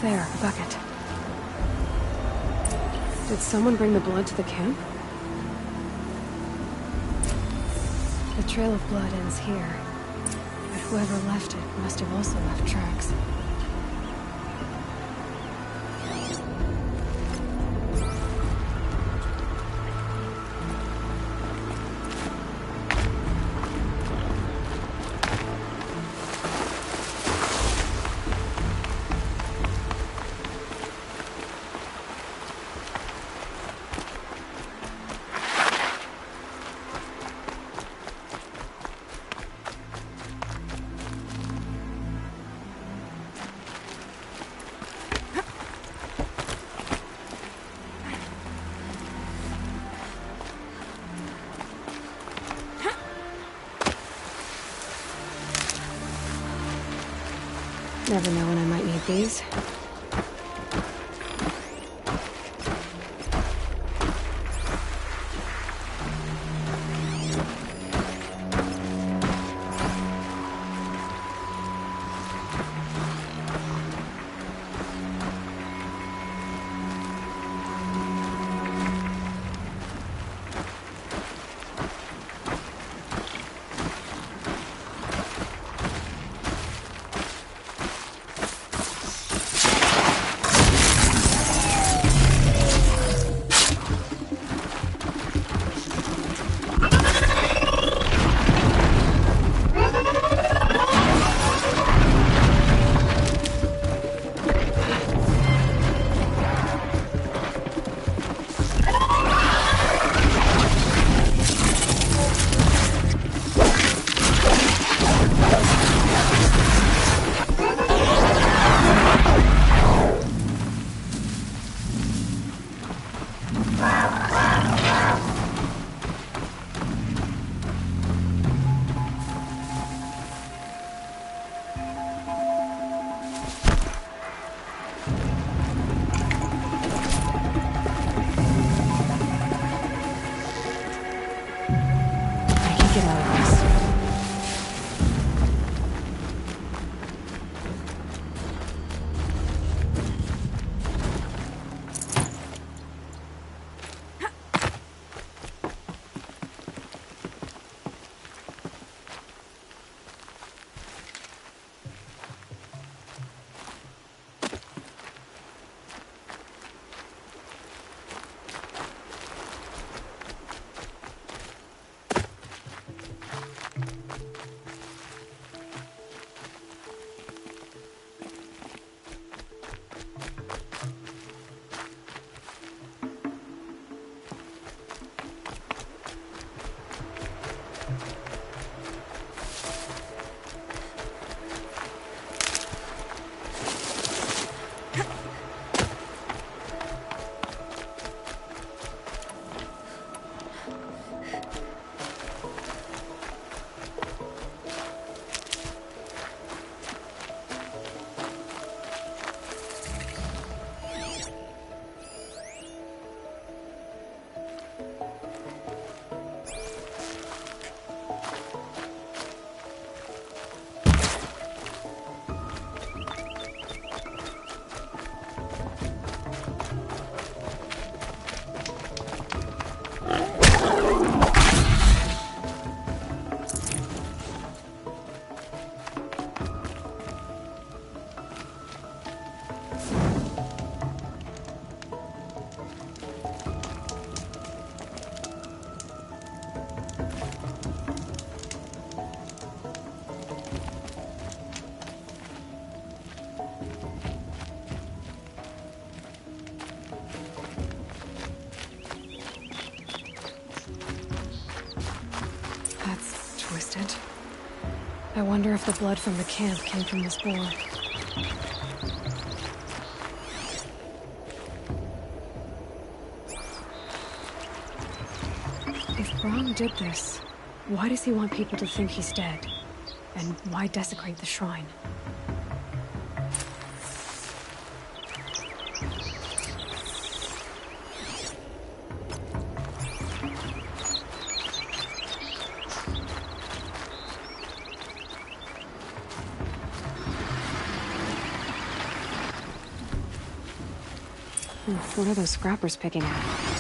There, a bucket. Did someone bring the blood to the camp? The trail of blood ends here, but whoever left it must have also left tracks. Never know when I might need these. I wonder if the blood from the camp came from this boar. If Brahm did this, why does he want people to think he's dead? And why desecrate the shrine? What are those scrappers picking at?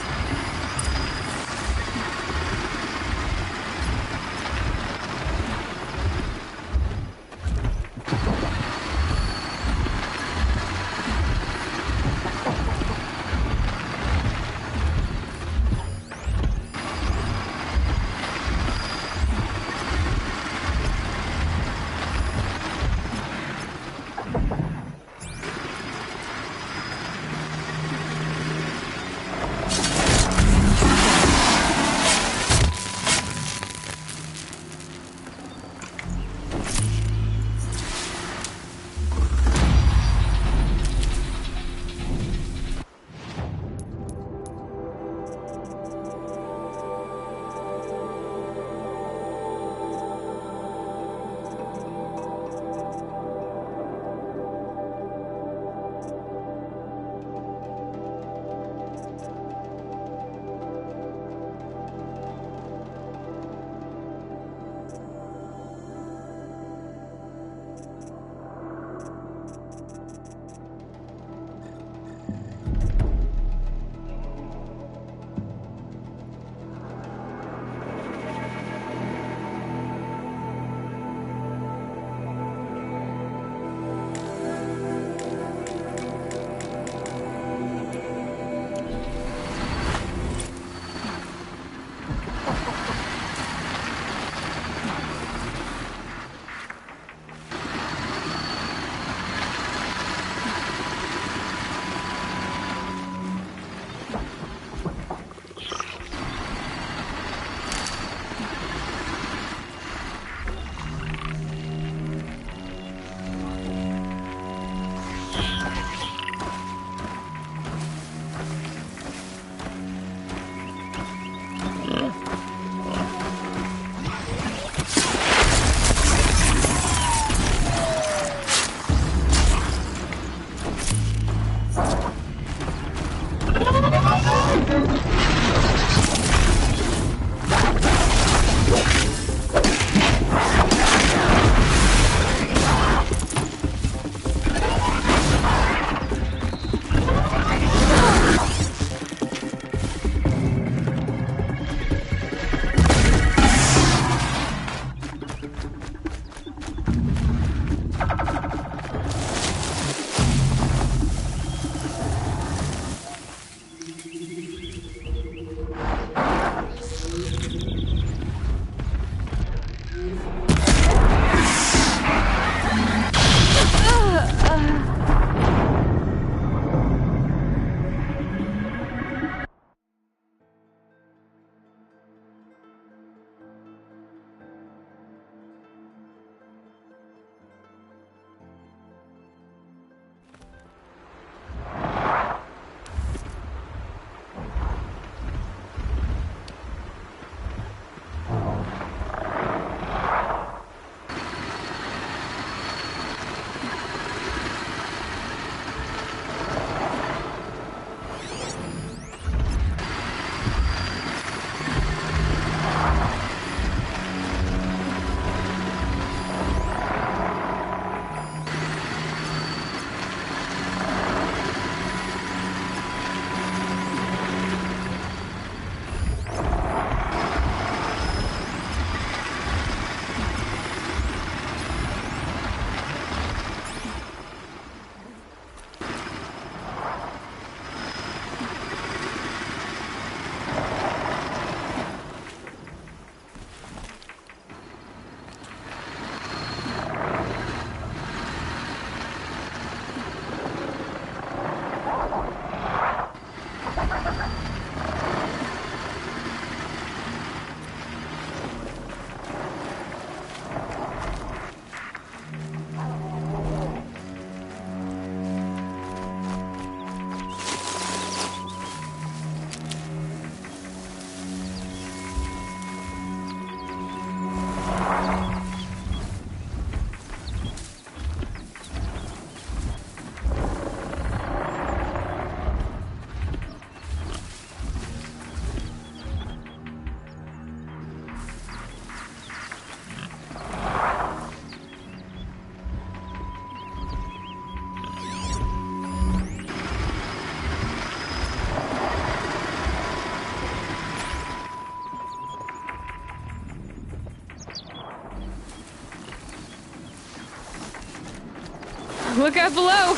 Look out below!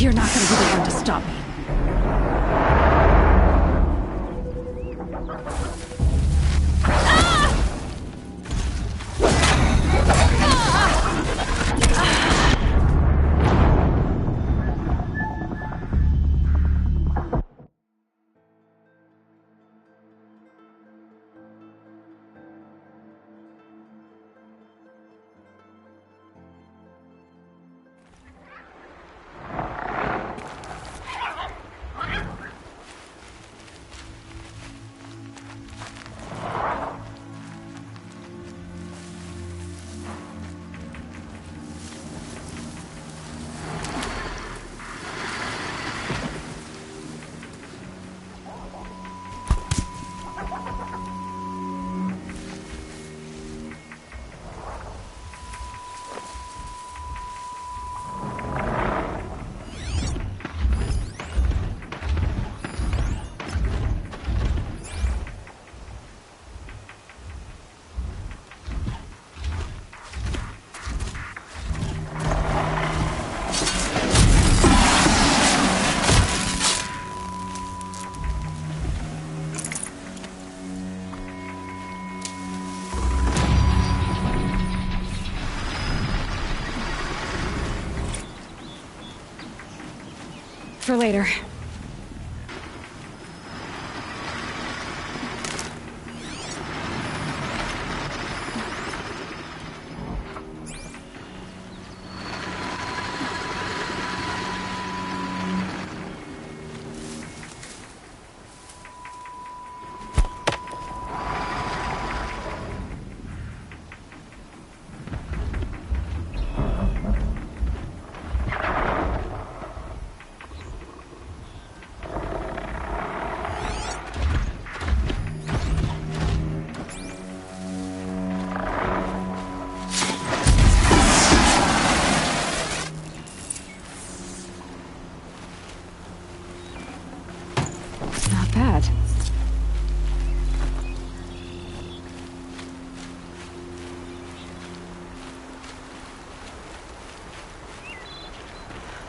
You're not gonna be the one to stop me. For later. Not bad.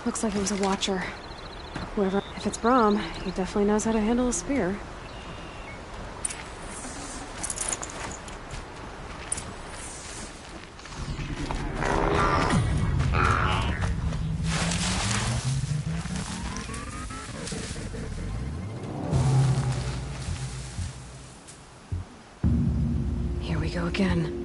Looks like it was a watcher. Whoever, if it's Brahm, he definitely knows how to handle a spear. Here we go again.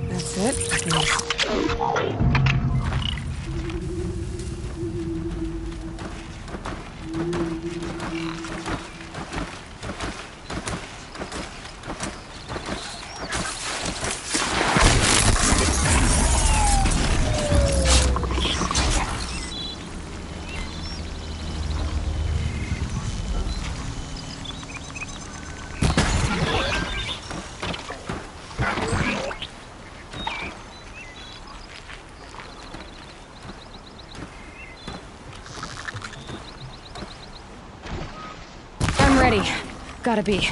That's it. I'm ready. Gotta be.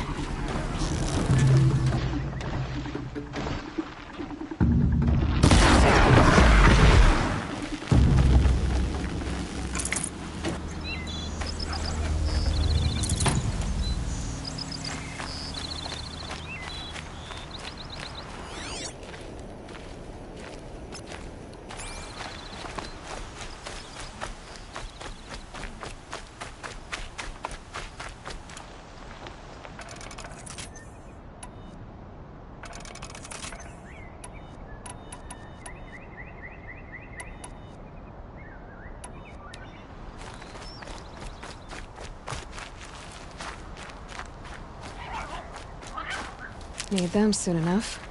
Need them soon enough.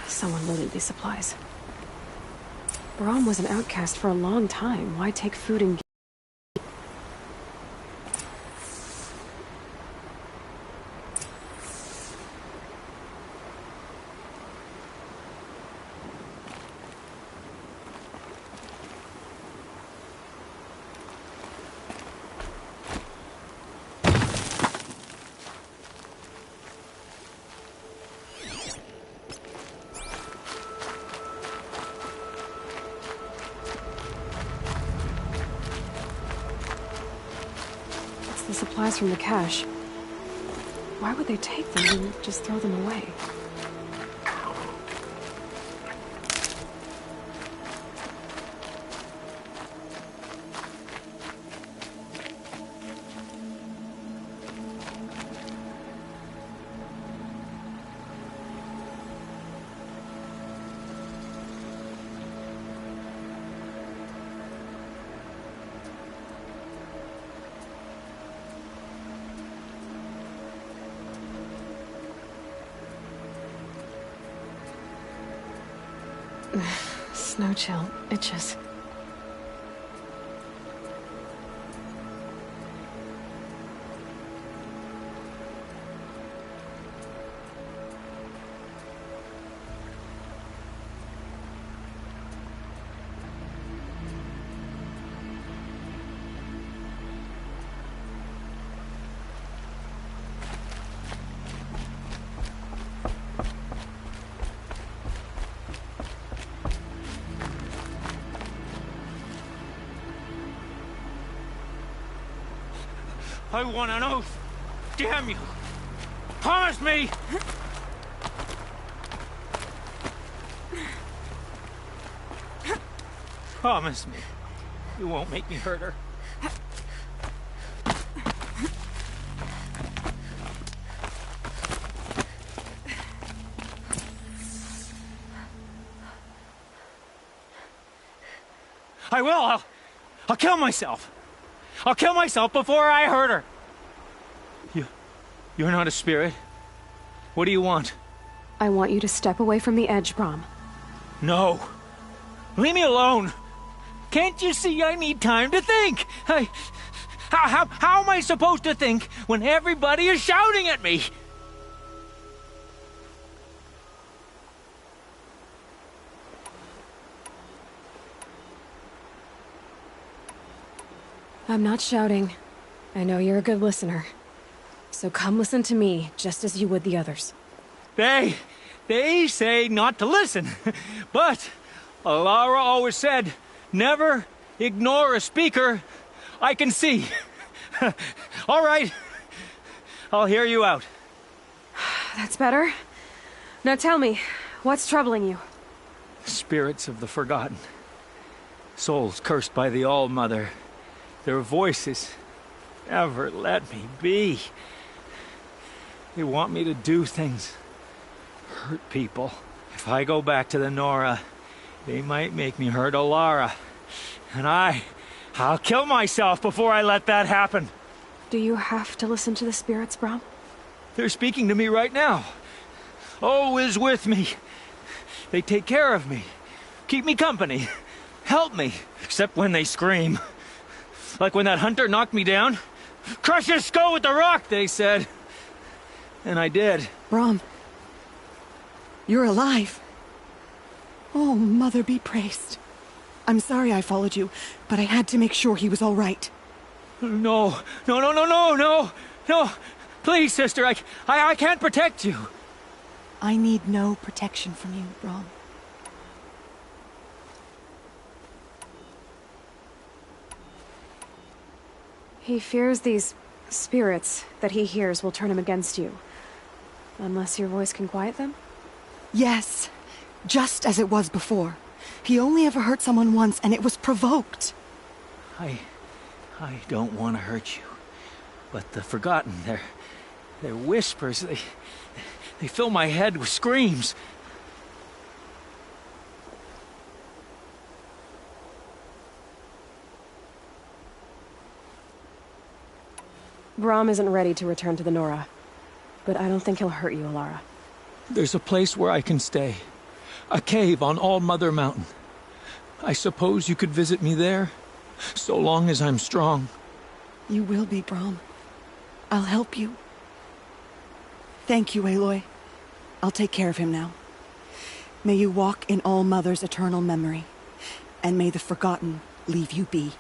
Someone loaded these supplies. Brahm was an outcast for a long time. Why take food and... The supplies from the cache. Why would they take them and just throw them away? Snow chill itches. I want an oath. Damn you. Promise me. Promise me. You won't make me hurt her. I will. I'll kill myself. I'll kill myself before I hurt her. You're not a spirit. What do you want? I want you to step away from the edge, Brahm. No. Leave me alone. Can't you see I need time to think? How am I supposed to think when everybody is shouting at me? I'm not shouting. I know you're a good listener. So come listen to me, just as you would the others. They say not to listen. But Alara always said, never ignore a speaker I can see. All right. I'll hear you out. That's better. Now tell me, what's troubling you? Spirits of the forgotten. Souls cursed by the All-Mother. Their voices never let me be. They want me to do things, hurt people. If I go back to the Nora, they might make me hurt Alara. And I'll kill myself before I let that happen. Do you have to listen to the spirits, Brahm? They're speaking to me right now. Oh is with me. They take care of me, keep me company, help me, except when they scream. Like when that hunter knocked me down. Crush his skull with the rock, they said. And I did. Brahm, you're alive. Oh, Mother be praised. I'm sorry I followed you, but I had to make sure he was all right. No. Please, sister, I can't protect you. I need no protection from you, Brahm. He fears these spirits that he hears will turn him against you. Unless your voice can quiet them? Yes, just as it was before. He only ever hurt someone once, and it was provoked. I don't want to hurt you. But the Forgotten, their whispers, They fill my head with screams. Brahm isn't ready to return to the Nora, but I don't think he'll hurt you, Alara. There's a place where I can stay. A cave on All Mother Mountain. I suppose you could visit me there, so long as I'm strong. You will be, Brahm. I'll help you. Thank you, Aloy. I'll take care of him now. May you walk in All Mother's eternal memory, and may the Forgotten leave you be.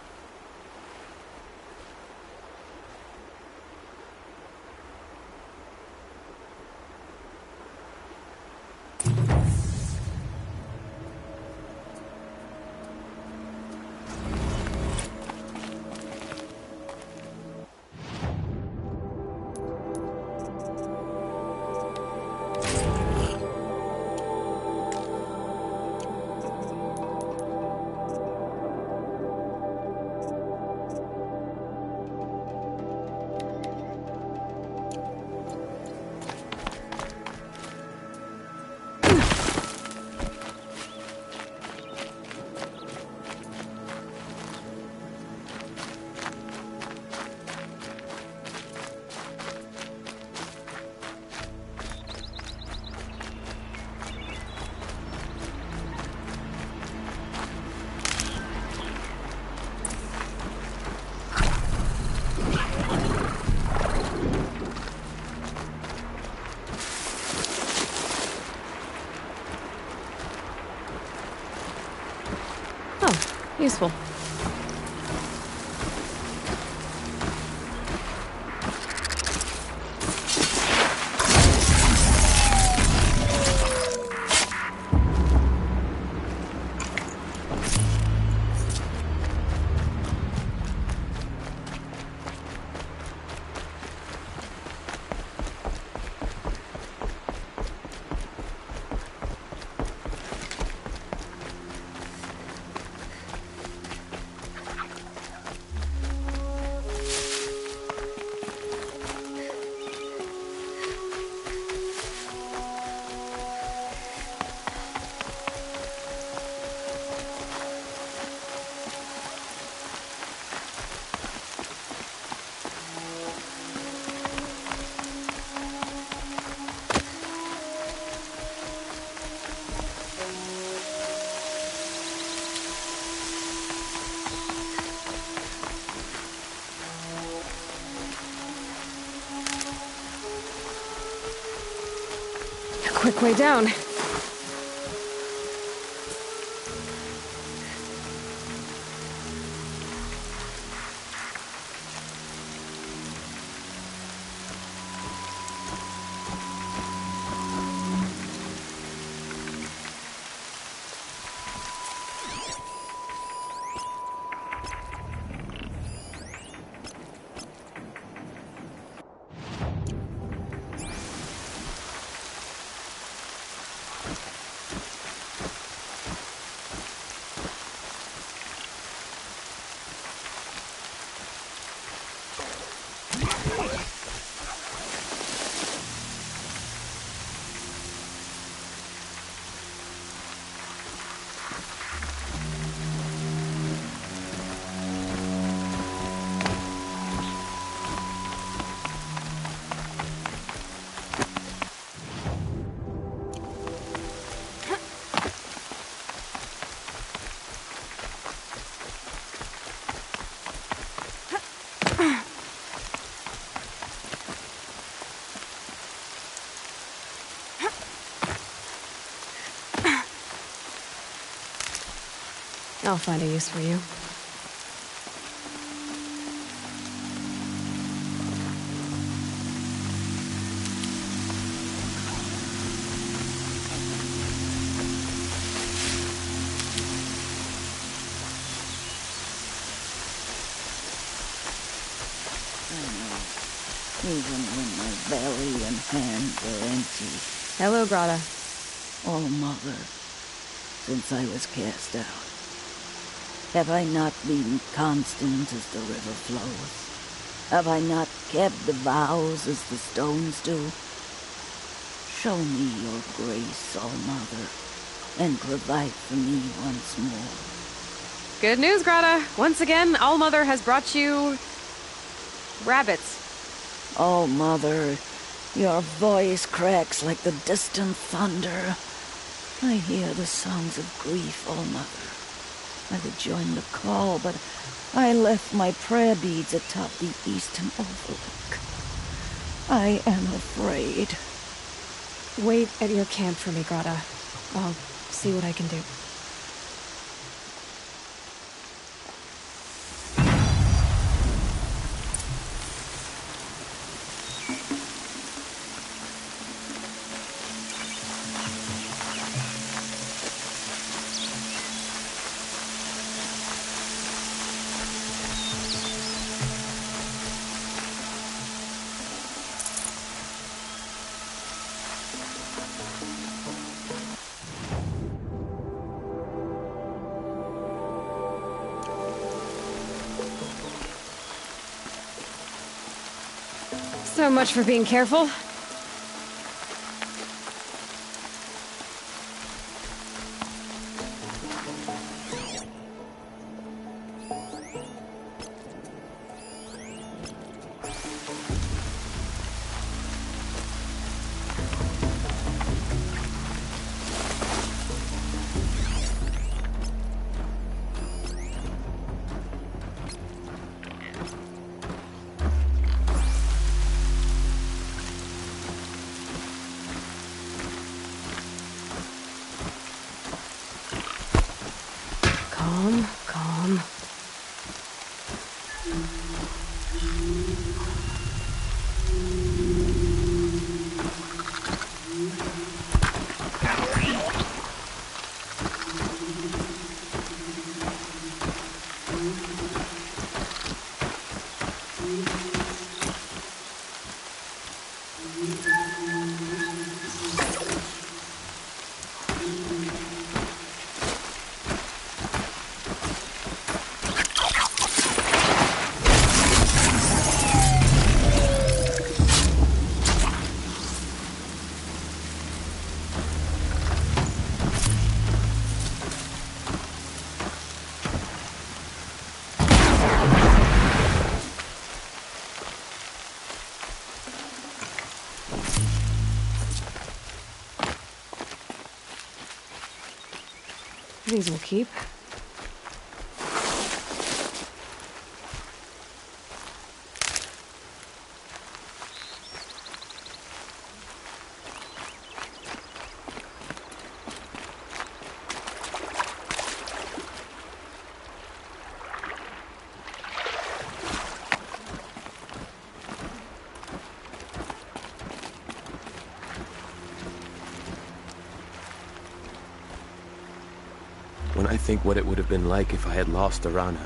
Useful. Quick way down. I'll find a use for you. Even when my belly and hands are empty. Hello, Grata. Oh, Mother, since I was cast out, have I not been constant as the river flows? Have I not kept the vows as the stones do? Show me your grace, All-Mother, and provide for me once more. Good news, Grata. Once again, All-Mother has brought you... rabbits. All-Mother, your voice cracks like the distant thunder. I hear the songs of grief, All-Mother. I would join the call, but I left my prayer beads atop the eastern overlook. I am afraid. Wait at your camp for me, Grata. I'll see what I can do. So much for being careful. Calm, calm. These will keep. When I think what it would have been like if I had lost Arana.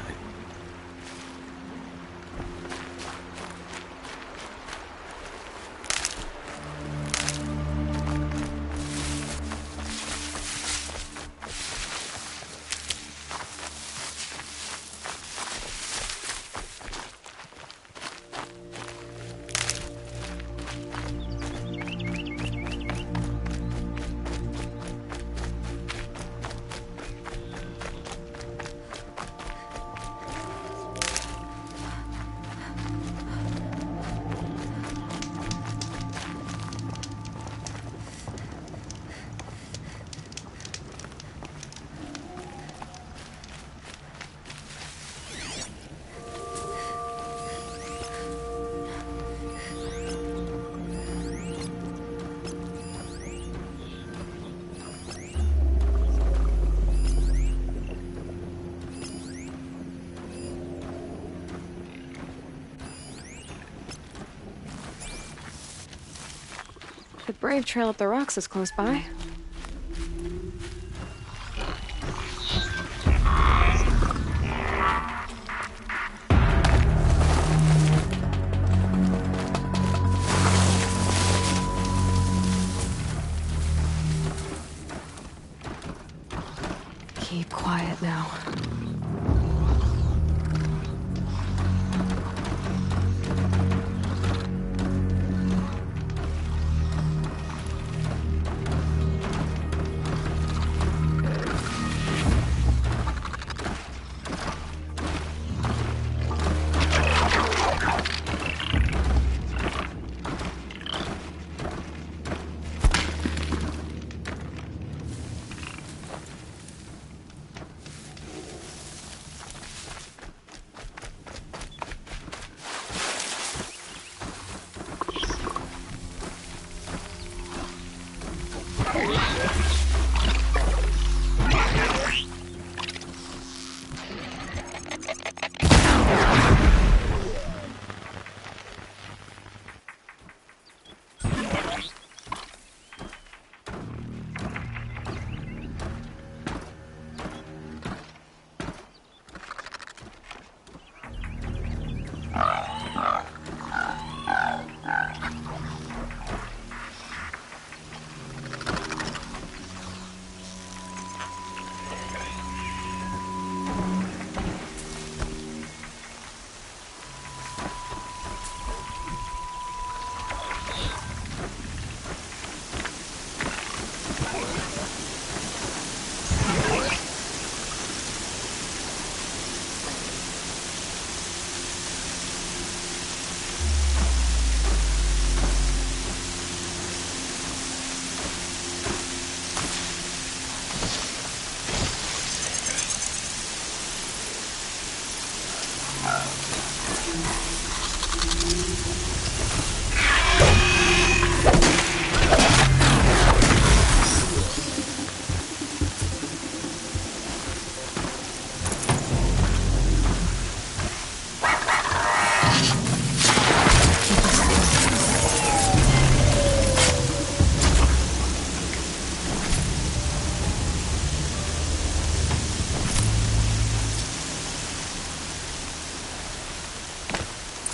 The Brave Trail up the rocks is close by. Keep quiet now.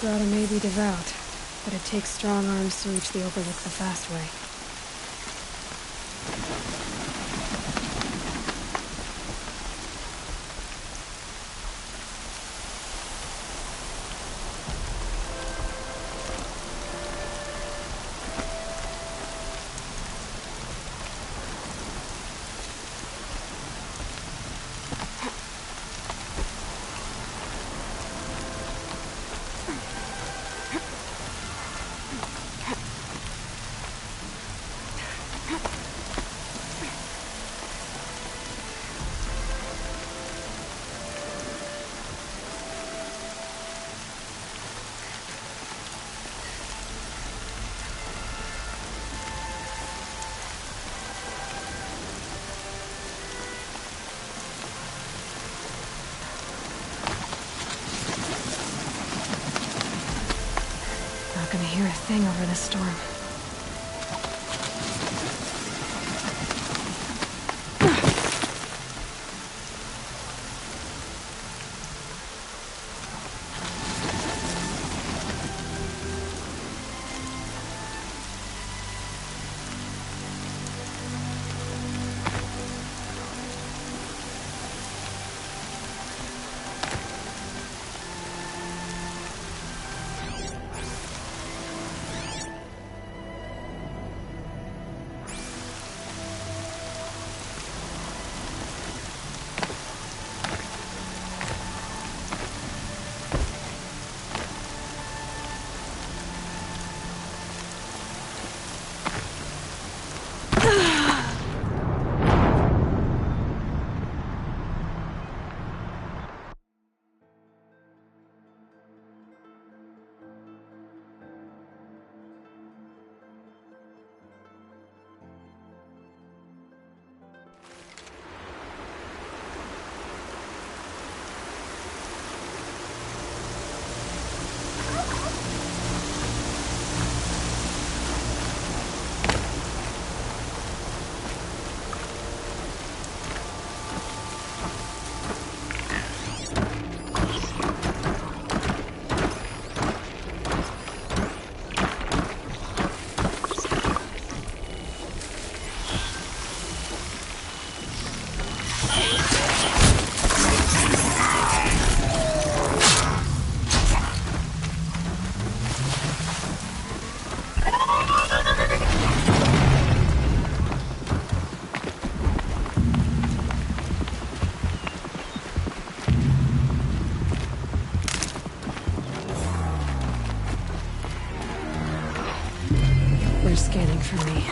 Grotto may be devout, but it takes strong arms to reach the Overlook the fast way. Not gonna hear a thing over this storm. They're scanning for me.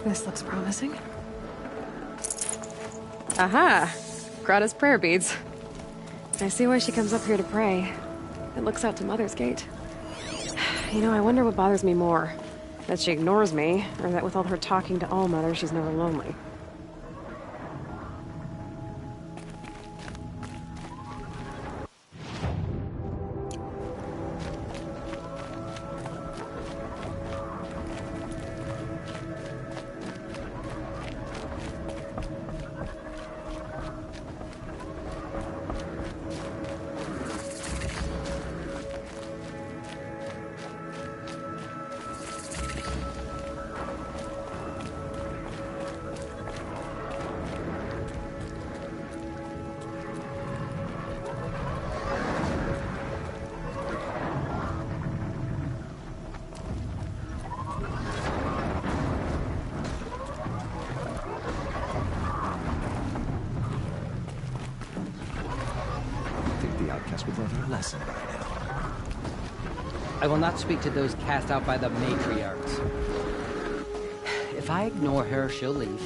This looks promising. Aha! Grata's prayer beads. I see why she comes up here to pray. It looks out to Mother's Gate. You know, I wonder what bothers me more. That she ignores me, or that with all her talking to All-Mother, she's never lonely. Would learn her lesson by now. I will not speak to those cast out by the matriarchs. If I ignore her, she'll leave.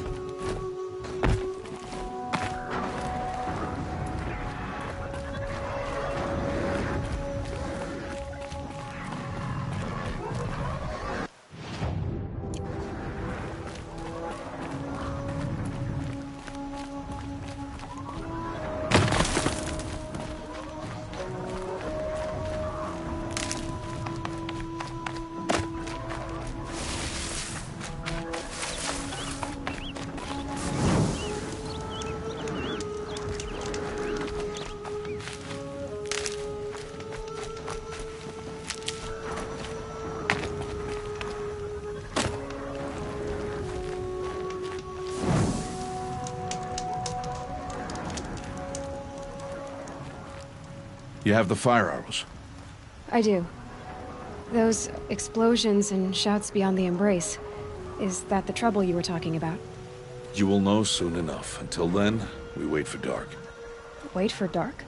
You have the fire arrows. I do. Those explosions and shouts beyond the embrace. Is that the trouble you were talking about? You will know soon enough. Until then, we wait for dark. Wait for dark?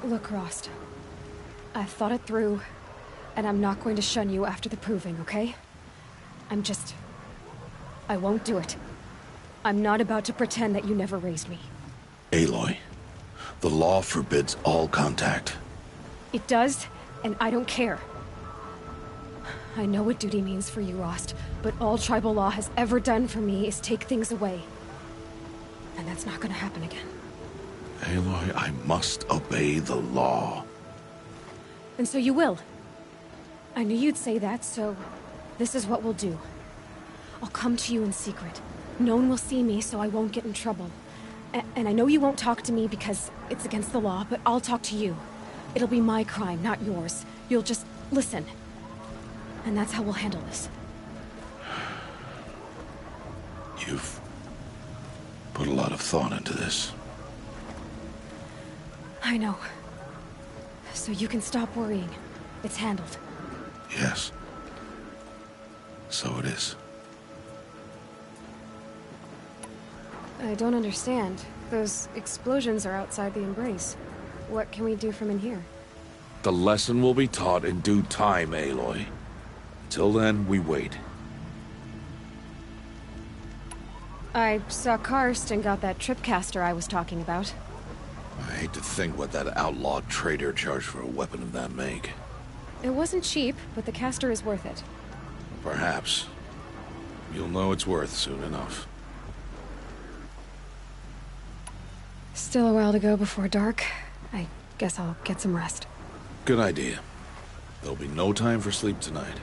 Look, Rost. I've thought it through, and I'm not going to shun you after the proving, okay? I won't do it. I'm not about to pretend that you never raised me. Aloy, the law forbids all contact. It does, and I don't care. I know what duty means for you, Rost, but all tribal law has ever done for me is take things away. And that's not gonna happen again. Aloy, I must obey the law. And so you will. I knew you'd say that, so this is what we'll do. I'll come to you in secret. No one will see me, so I won't get in trouble. And I know you won't talk to me because it's against the law, but I'll talk to you. It'll be my crime, not yours. You'll just listen. And that's how we'll handle this. You've put a lot of thought into this. I know. So you can stop worrying. It's handled. Yes. So it is. I don't understand. Those explosions are outside the embrace. What can we do from in here? The lesson will be taught in due time, Aloy. Till then, we wait. I saw Karst and got that tripcaster I was talking about. I hate to think what that outlawed trader charged for a weapon of that make. It wasn't cheap, but the caster is worth it. Perhaps. You'll know it's worth soon enough. Still a while to go before dark. I guess I'll get some rest. Good idea. There'll be no time for sleep tonight.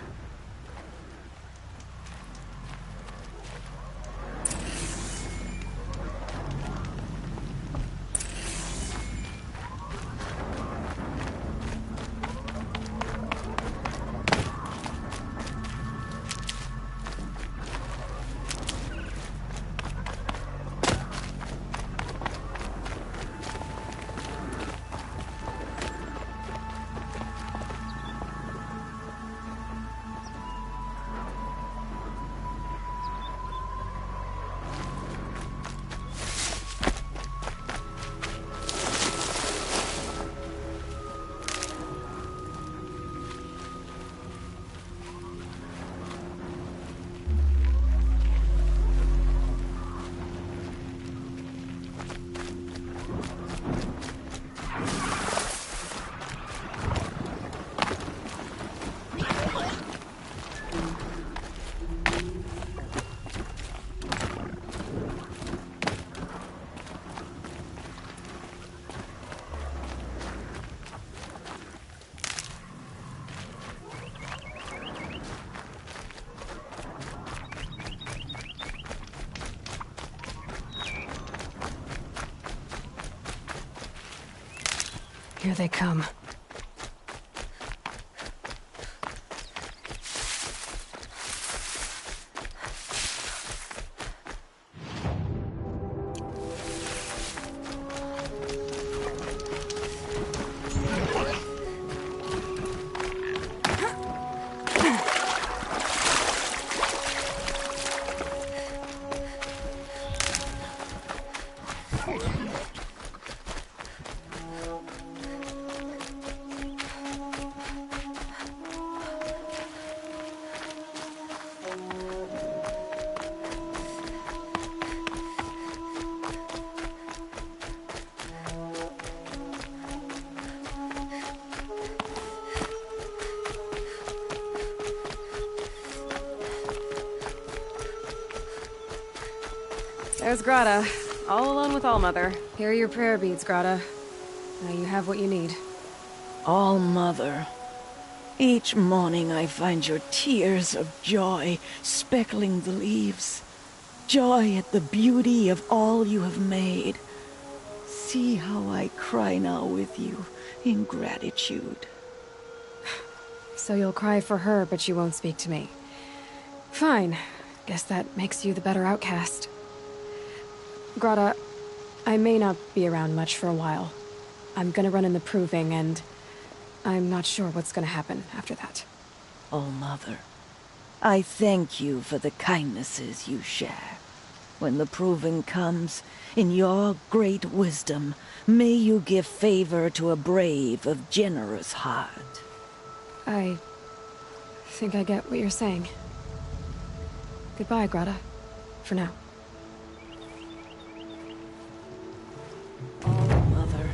Here they come. There's Grata, all alone with All-Mother. Here are your prayer beads, Grata. Now you have what you need. All-Mother, each morning I find your tears of joy speckling the leaves. Joy at the beauty of all you have made. See how I cry now with you in gratitude. So you'll cry for her, but you won't speak to me. Fine. Guess that makes you the better outcast. Grata, I may not be around much for a while. I'm gonna run in the proving, and I'm not sure what's gonna happen after that. All-Mother, I thank you for the kindnesses you share. When the proving comes, in your great wisdom, may you give favor to a brave of generous heart. I think I get what you're saying. Goodbye, Grata. For now. All-Mother,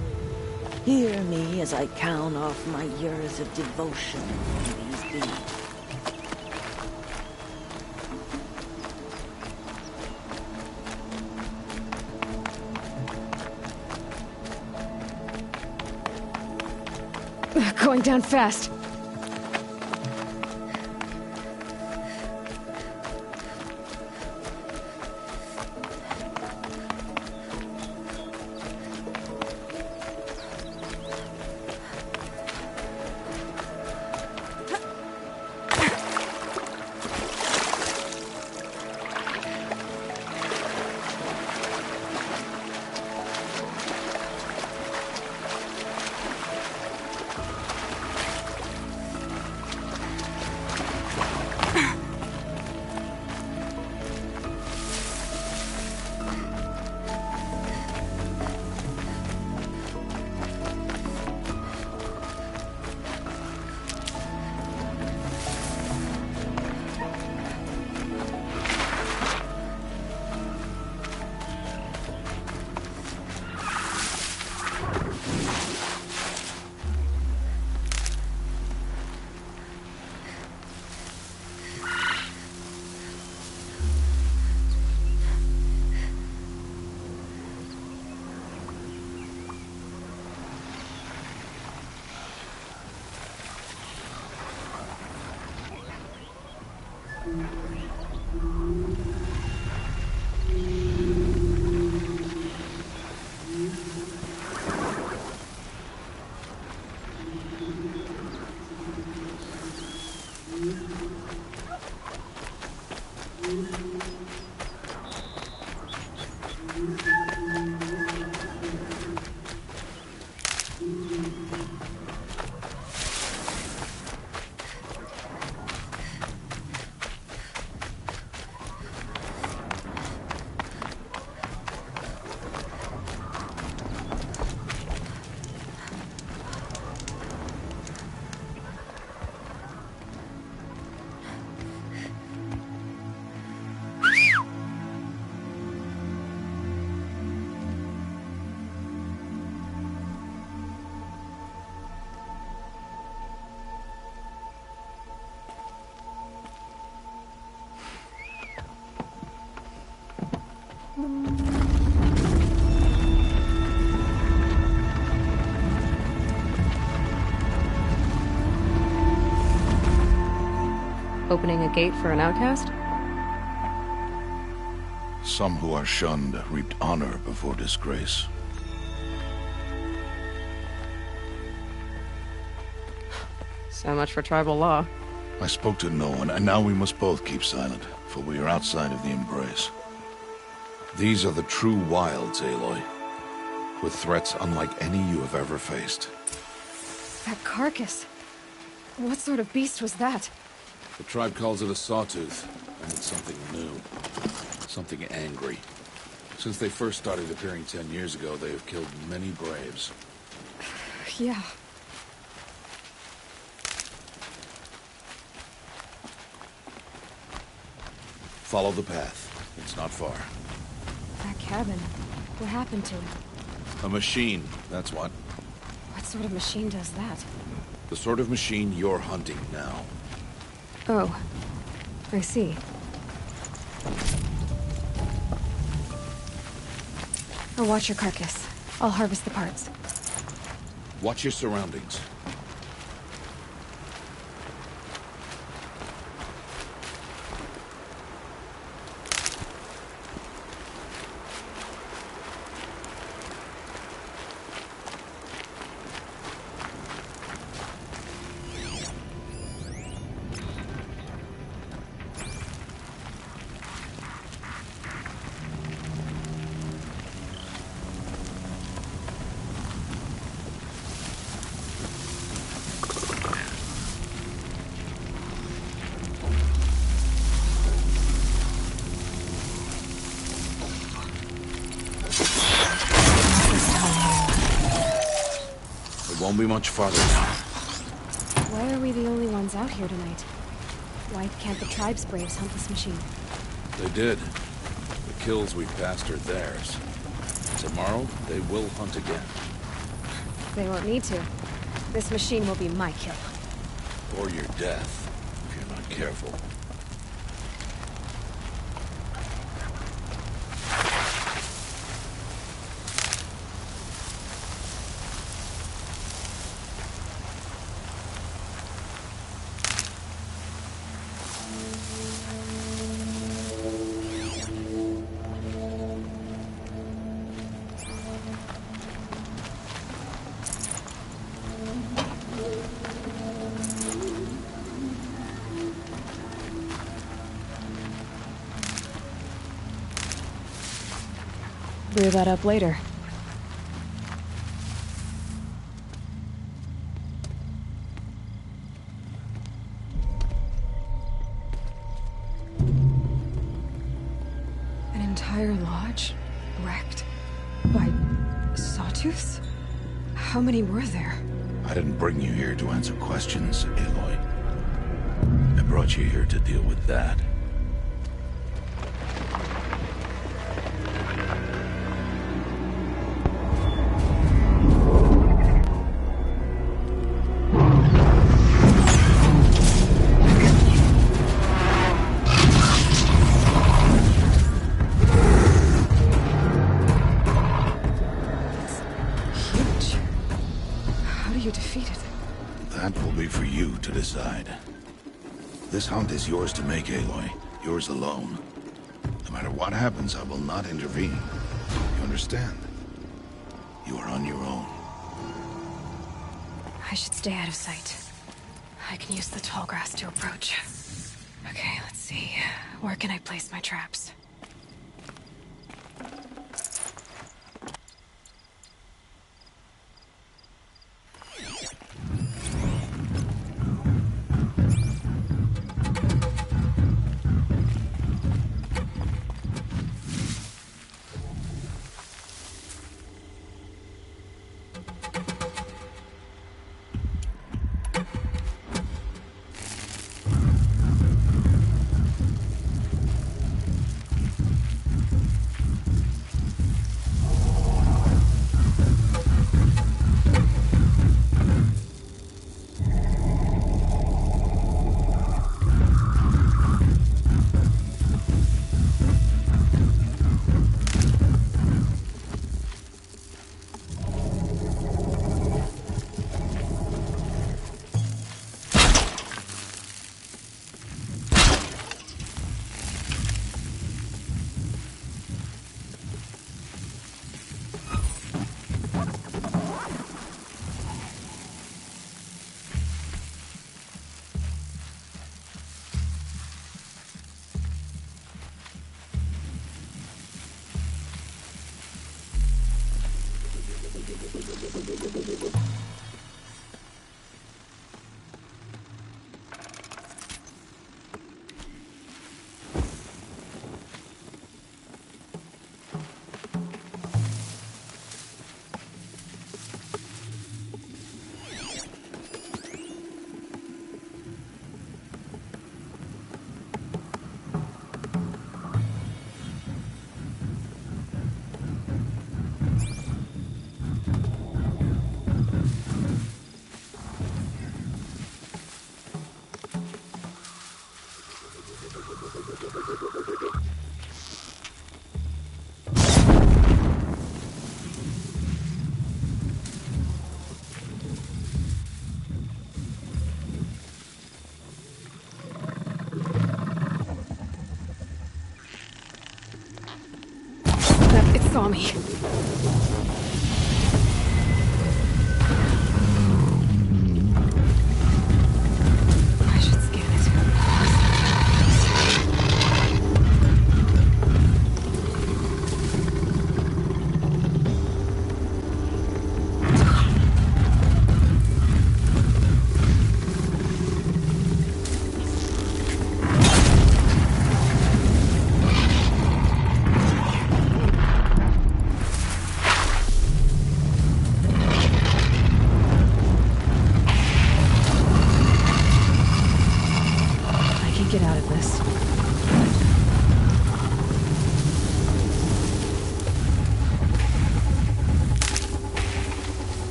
hear me as I count off my years of devotion to these beads. Going down fast. Opening a gate for an outcast? Some who are shunned reaped honor before disgrace. So much for tribal law. I spoke to no one, and now we must both keep silent, for we are outside of the embrace. These are the true wilds, Aloy, with threats unlike any you have ever faced. That carcass. What sort of beast was that? The tribe calls it a sawtooth, and it's something new. Something angry. Since they first started appearing 10 years ago, they have killed many braves. Yeah. Follow the path. It's not far. That cabin. What happened to it? A machine, that's what. What sort of machine does that? The sort of machine you're hunting now. Oh. I see. I'll watch your carcass. I'll harvest the parts. Watch your surroundings. Won't be much farther now. Why are we the only ones out here tonight? Why can't the tribe's braves hunt this machine? They did. The kills we passed are theirs. Tomorrow, they will hunt again. They won't need to. This machine will be my kill. Or your death, if you're not careful. Brew that up later. An entire lodge wrecked by sawtooths? How many were there? I didn't bring you here to answer questions, Aloy. I brought you here to deal with that. This hunt is yours to make, Aloy. Yours alone. No matter what happens, I will not intervene. You understand? You are on your own. I should stay out of sight. I can use the tall grass to approach. Okay, let's see. Where can I place my traps? saw me. I should scan it. Get out of this.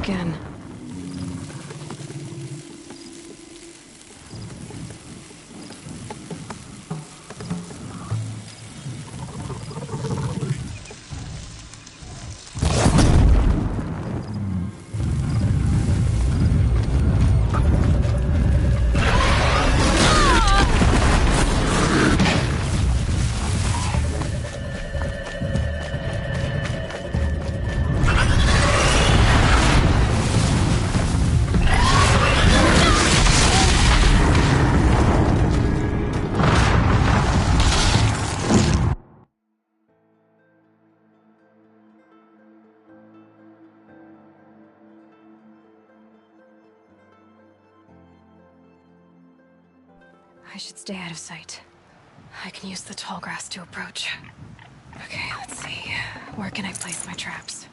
Again. I should stay out of sight. I can use the tall grass to approach. Okay, let's see. Where can I place my traps?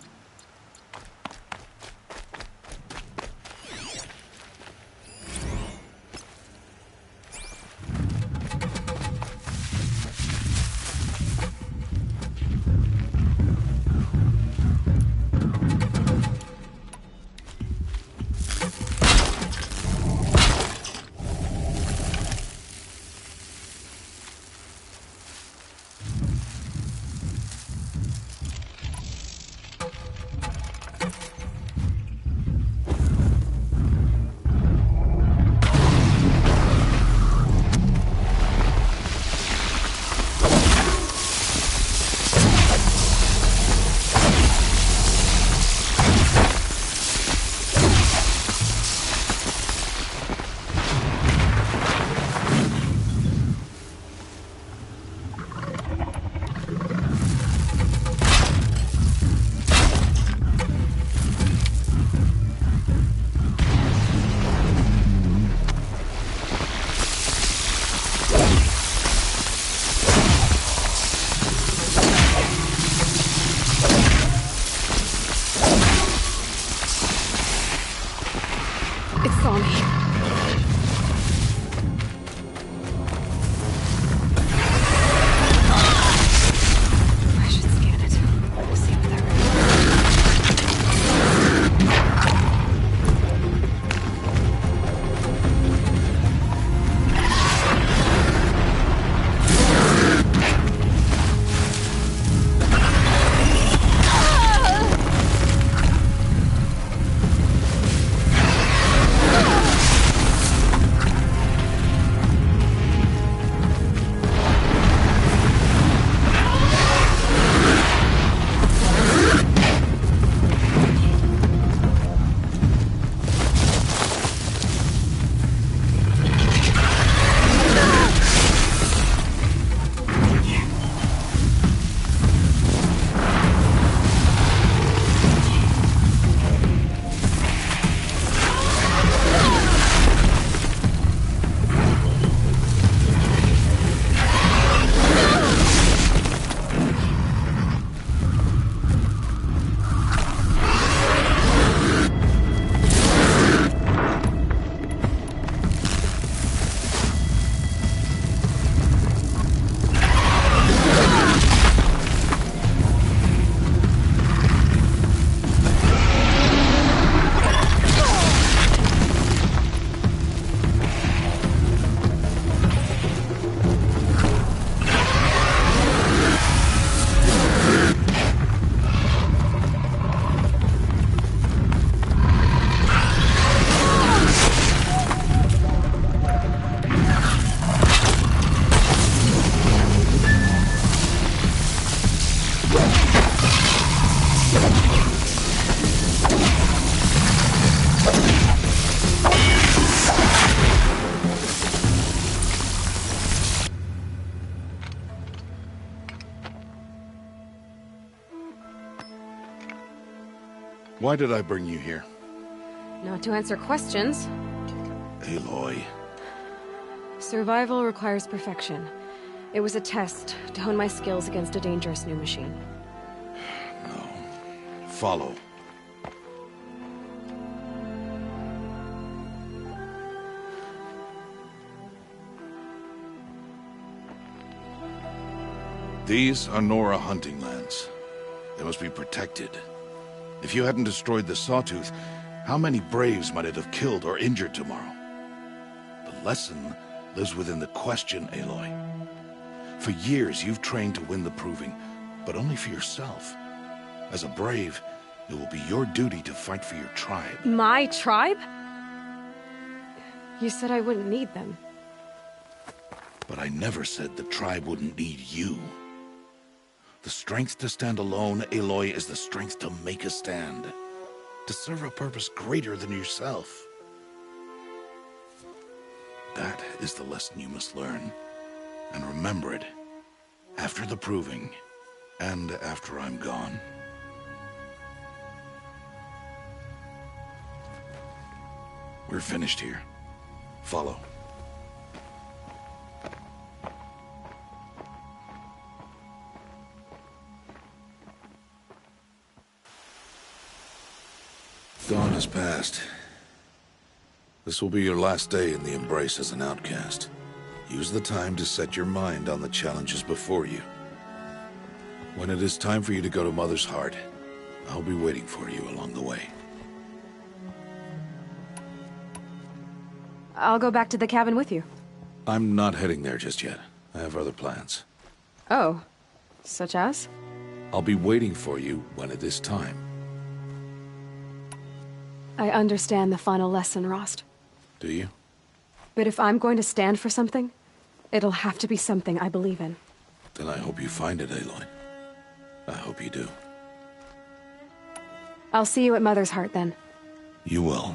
Why did I bring you here? Not to answer questions. Aloy. Survival requires perfection. It was a test to hone my skills against a dangerous new machine. No. Follow. These are Nora hunting lands. They must be protected. If you hadn't destroyed the Sawtooth, how many Braves might it have killed or injured tomorrow? The lesson lives within the question, Aloy. For years, you've trained to win the Proving, but only for yourself. As a Brave, it will be your duty to fight for your tribe. My tribe? You said I wouldn't need them. But I never said the tribe wouldn't need you. The strength to stand alone, Aloy, is the strength to make a stand. To serve a purpose greater than yourself. That is the lesson you must learn. And remember it. After the Proving. And after I'm gone. We're finished here. Follow. Dawn has passed. This will be your last day in the Embrace as an outcast. Use the time to set your mind on the challenges before you. When it is time for you to go to Mother's Heart, I'll be waiting for you along the way. I'll go back to the cabin with you. I'm not heading there just yet. I have other plans. Oh. Such as? I'll be waiting for you when it is time. I understand the final lesson, Rost. Do you? But if I'm going to stand for something, it'll have to be something I believe in. Then I hope you find it, Aloy. I hope you do. I'll see you at Mother's Heart, then. You will.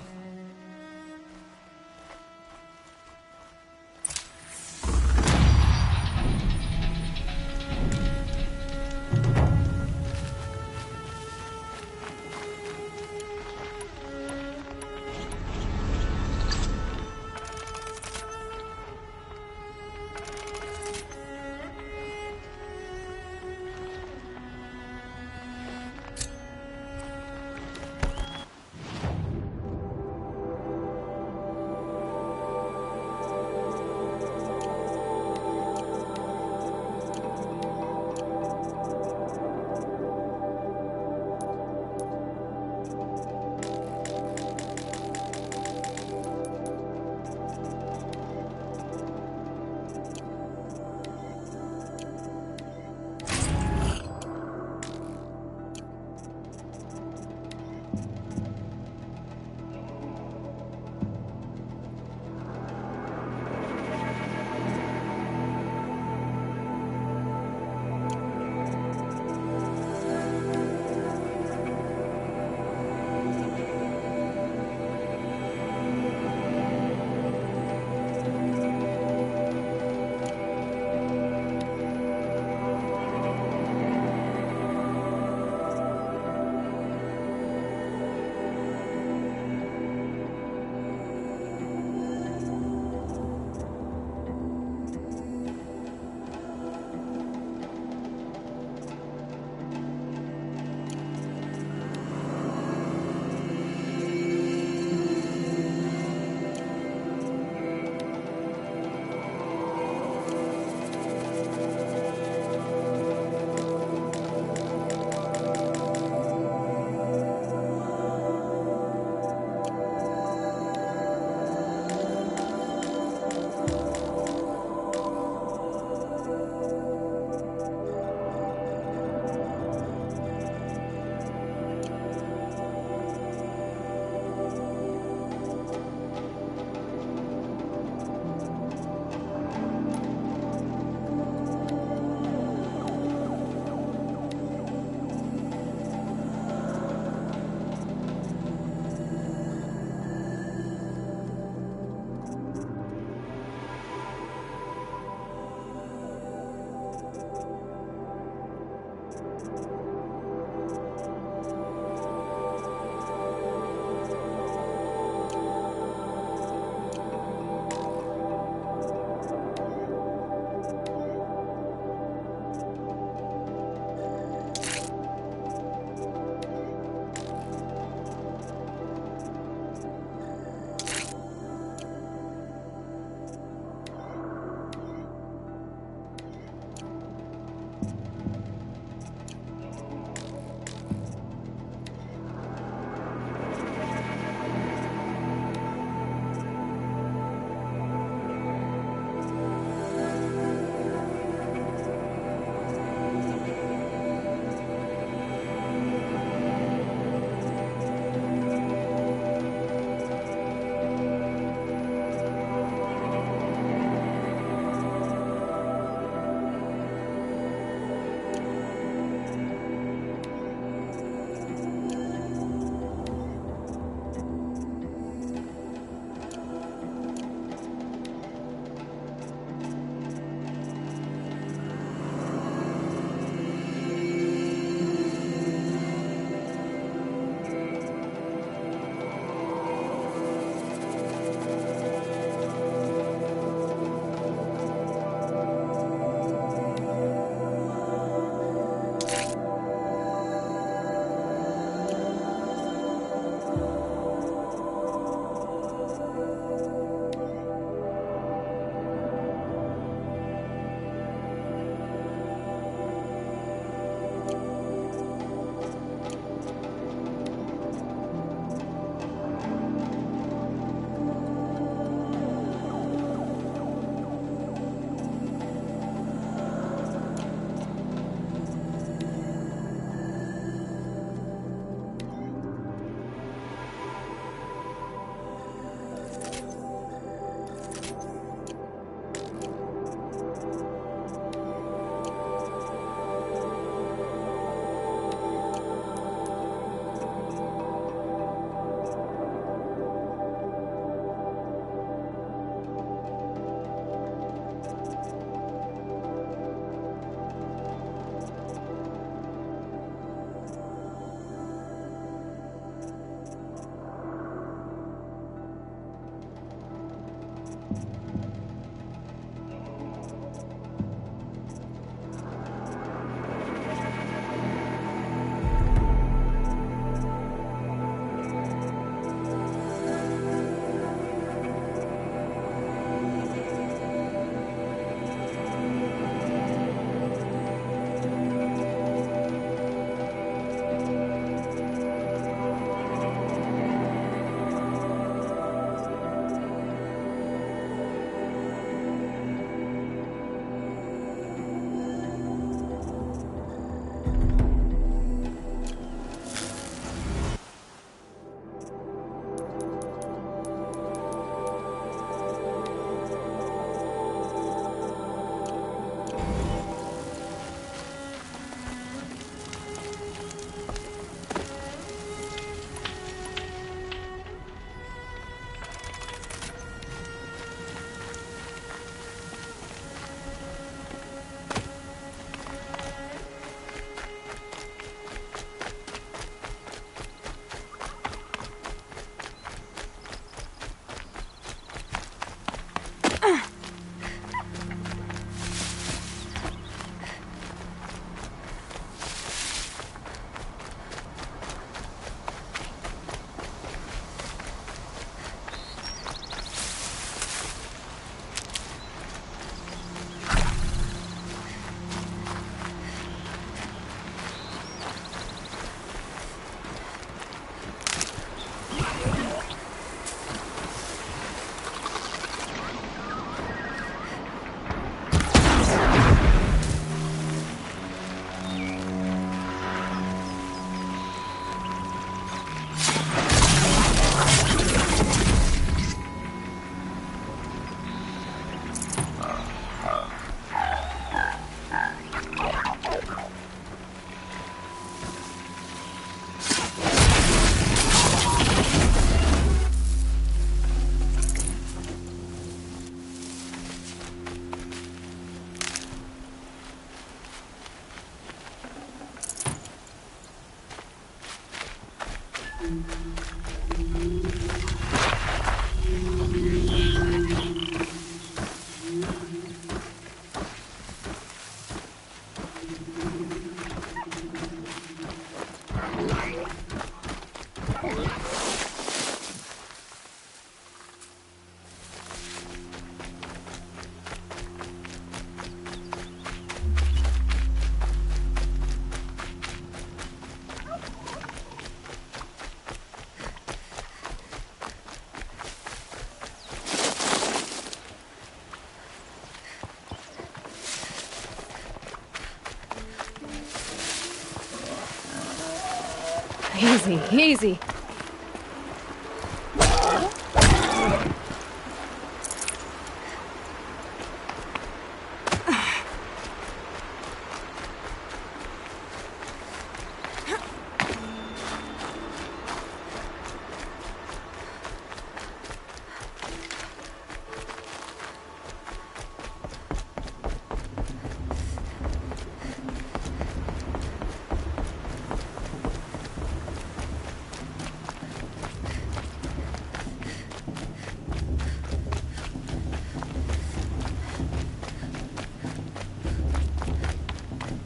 Easy, easy.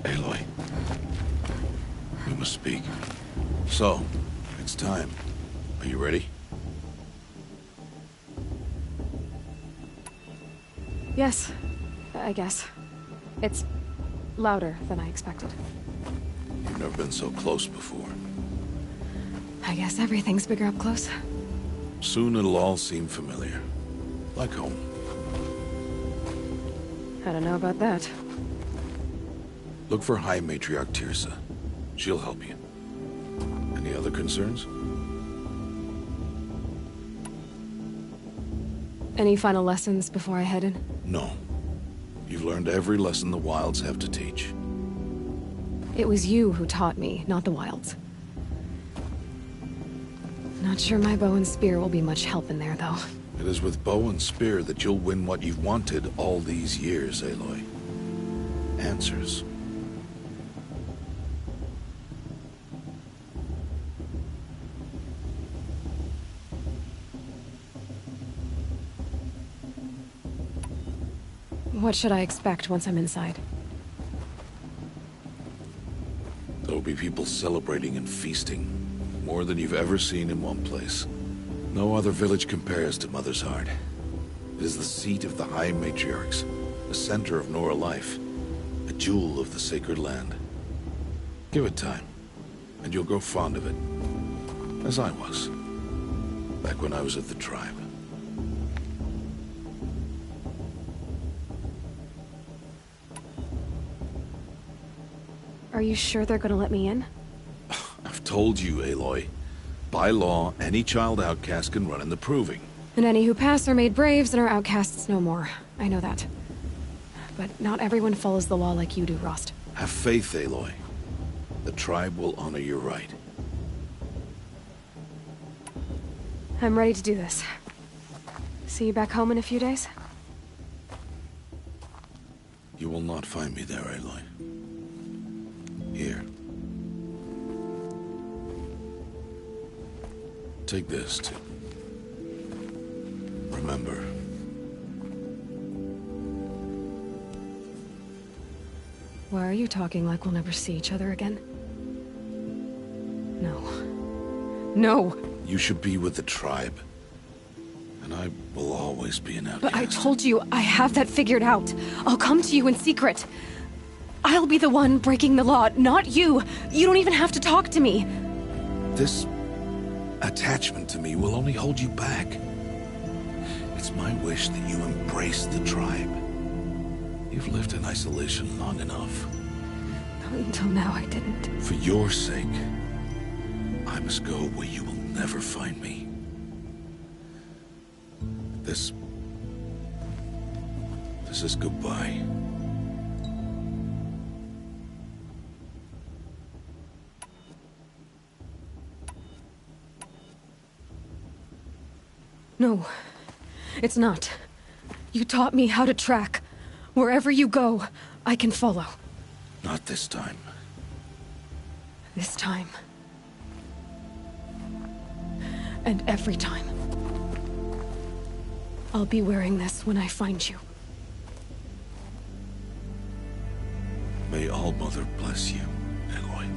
Aloy. We must speak. So, it's time. Are you ready? Yes, I guess. It's louder than I expected. You've never been so close before. I guess everything's bigger up close. Soon it'll all seem familiar. Like home. I don't know about that. Look for High Matriarch Tirsa. She'll help you. Any other concerns? Any final lessons before I head in? No. You've learned every lesson the Wilds have to teach. It was you who taught me, not the Wilds. Not sure my bow and spear will be much help in there, though. It is with bow and spear that you'll win what you've wanted all these years, Aloy. Answers. What should I expect once I'm inside? There'll be people celebrating and feasting. More than you've ever seen in one place. No other village compares to Mother's Heart. It is the seat of the High Matriarchs, the center of Nora life, a jewel of the sacred land. Give it time, and you'll grow fond of it. As I was, back when I was at the tribe. Are you sure they're gonna let me in? I've told you, Aloy. By law, any child outcast can run in the Proving. And any who pass are made braves and are outcasts no more. I know that. But not everyone follows the law like you do, Rost. Have faith, Aloy. The tribe will honor your right. I'm ready to do this. See you back home in a few days? You will not find me there, Aloy. Here. Take this to remember. Why are you talking like we'll never see each other again? No. No! You should be with the tribe. And I will always be an outcast. But I told you, I have that figured out. I'll come to you in secret. I'll be the one breaking the law, not you. You don't even have to talk to me. This attachment to me will only hold you back. It's my wish that you embrace the tribe. You've lived in isolation long enough. Until now, I didn't. For your sake, I must go where you will never find me. This is goodbye. No, it's not. You taught me how to track. Wherever you go, I can follow. Not this time. This time. And every time. I'll be wearing this when I find you. May All-Mother bless you, Aloy.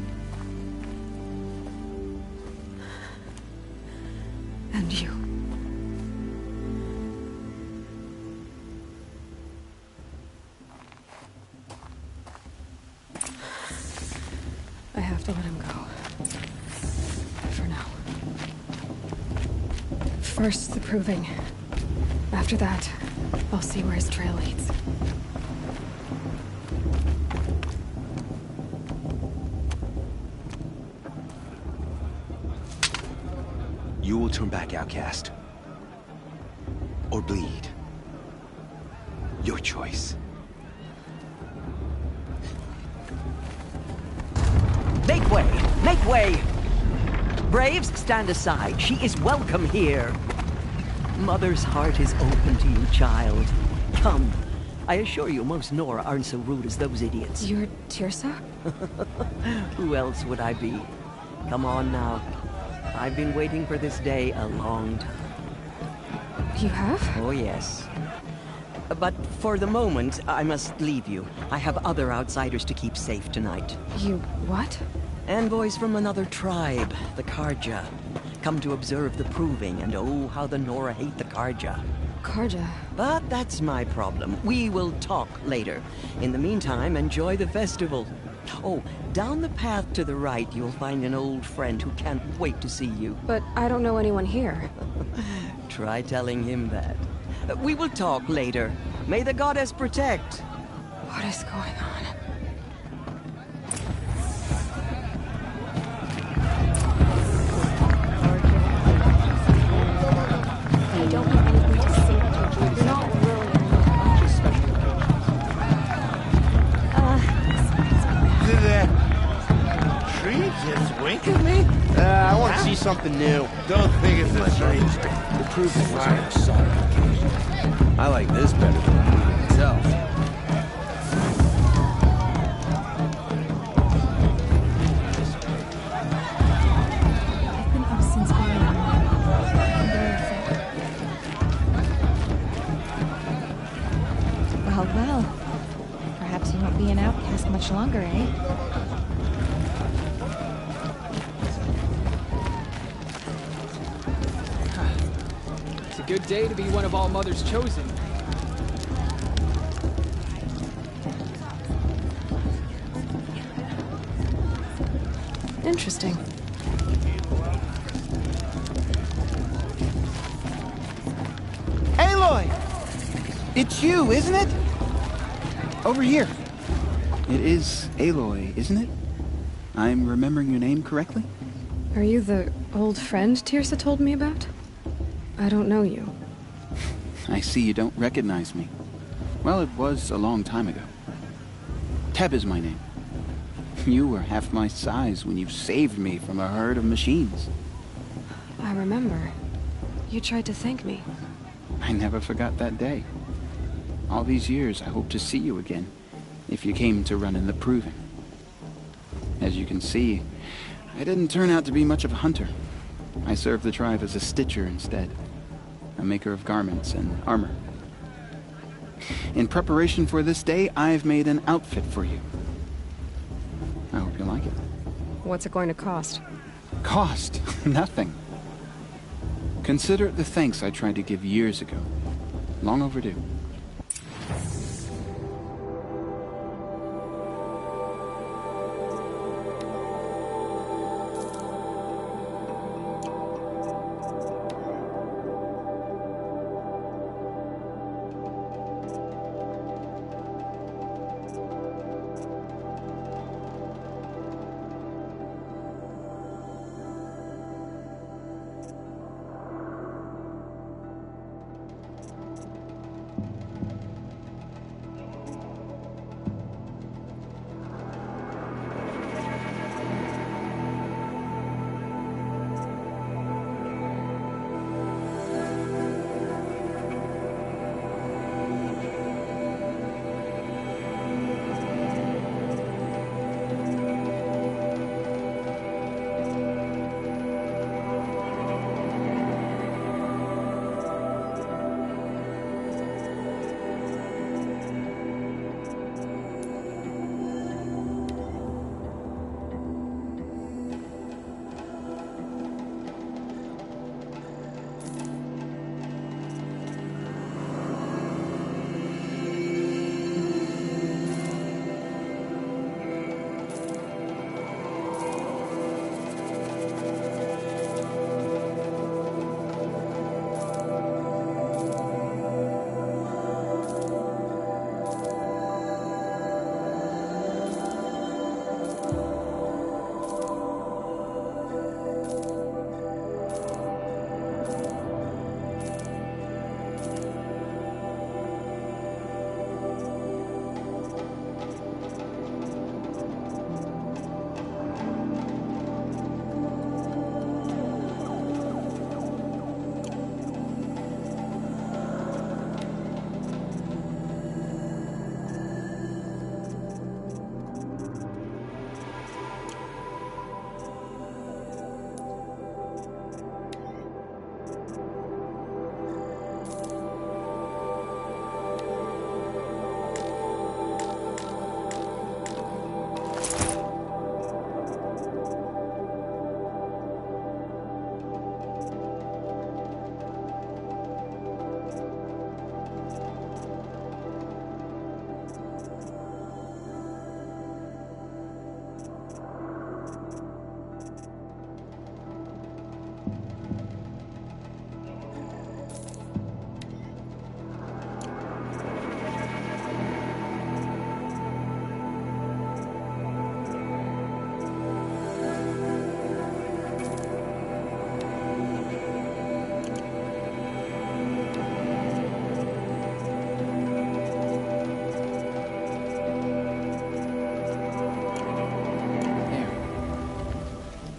And you. I have to let him go. For now. First, the proving. After that, I'll see where his trail leads. You will turn back, outcast. Or bleed. Your choice. Make way! Make way! Braves, stand aside. She is welcome here. Mother's heart is open to you, child. Come. I assure you, most Nora aren't so rude as those idiots. You're Tirsa? Who else would I be? Come on now. I've been waiting for this day a long time. You have? Oh, yes. But for the moment, I must leave you. I have other outsiders to keep safe tonight. You what? Envoys from another tribe, the Karja. Come to observe the proving, and oh, how the Nora hate the Karja. Karja? But that's my problem. We will talk later. In the meantime, enjoy the festival. Oh, down the path to the right, you'll find an old friend who can't wait to see you. But I don't know anyone here. Try telling him that. We will talk later. May the goddess protect. What is going on? I don't have anything to say to you. You're not really just special Did that tree just wink at me? I want to see something new. Don't think it's a tree. The proving was an exotic occasion. I like this better than the movie itself. I've been up since early morning. I'm very upset. Well, well. Perhaps you won't be an outcast much longer, eh? It's a good day to be one of All Mother's chosen. Interesting. Aloy! It's you, isn't it? Over here. It is Aloy, isn't it? I'm remembering your name correctly? Are you the old friend Tirsa told me about? I don't know you. I see you don't recognize me. Well, it was a long time ago. Teb is my name. You were half my size when you saved me from a herd of machines. I remember. You tried to thank me. I never forgot that day. All these years, I hope to see you again, if you came to run in the proving. As you can see, I didn't turn out to be much of a hunter. I served the tribe as a stitcher instead, a maker of garments and armor. In preparation for this day, I've made an outfit for you. I hope you like it. What's it going to cost? Cost? Nothing. Consider it the thanks I tried to give years ago. Long overdue.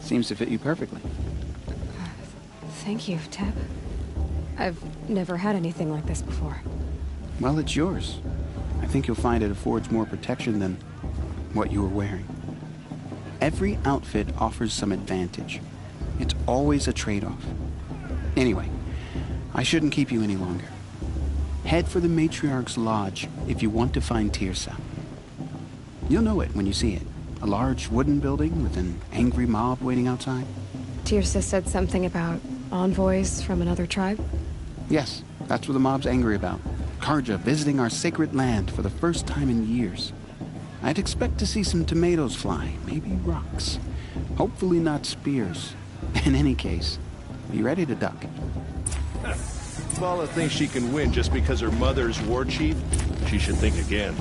Seems to fit you perfectly. Thank you, Teb. I've never had anything like this before. Well, it's yours. I think you'll find it affords more protection than what you were wearing. Every outfit offers some advantage. It's always a trade-off. Anyway, I shouldn't keep you any longer. Head for the Matriarch's Lodge if you want to find Tirsa. You'll know it when you see it. A large wooden building with an angry mob waiting outside. Tirsa said something about envoys from another tribe? Yes, that's what the mob's angry about. Karja visiting our sacred land for the first time in years. I'd expect to see some tomatoes fly, maybe rocks. Hopefully not spears. In any case, be ready to duck. Vala thinks she can win just because her mother's war chief. She should think again.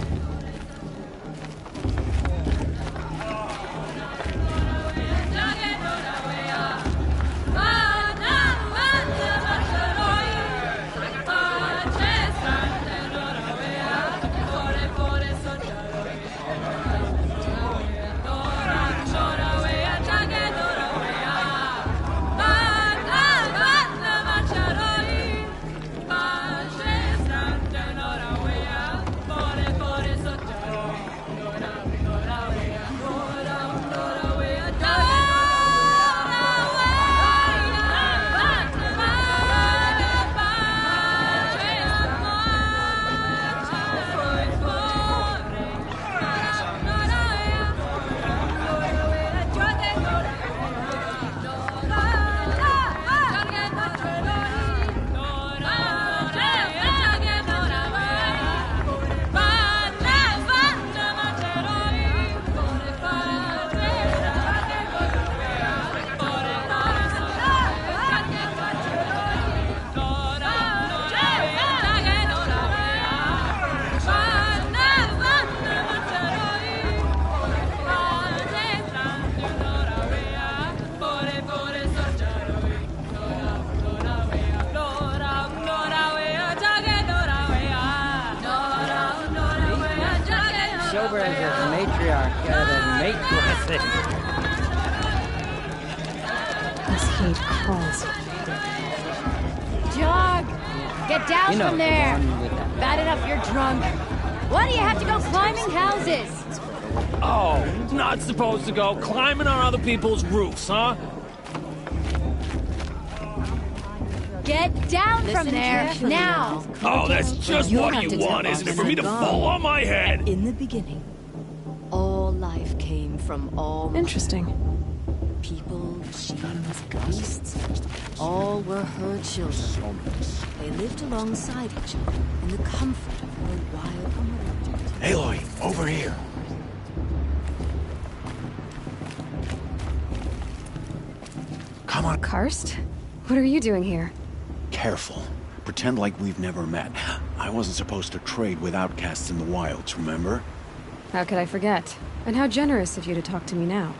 Get down from there! Bad enough you're drunk. Why do you have to go climbing houses? Oh, not supposed to go climbing on other people's roofs, huh? Get down from there, now! Oh, that's just what you want, isn't it? For me to fall on my head! In the beginning, all life came from all... Interesting. People, machines, beasts, all were her children. They lived alongside each other in the comfort of her wild world. Aloy, over here. Come on. Karst? What are you doing here? Careful. Pretend like we've never met. I wasn't supposed to trade with outcasts in the wilds, remember? How could I forget? And how generous of you to talk to me now.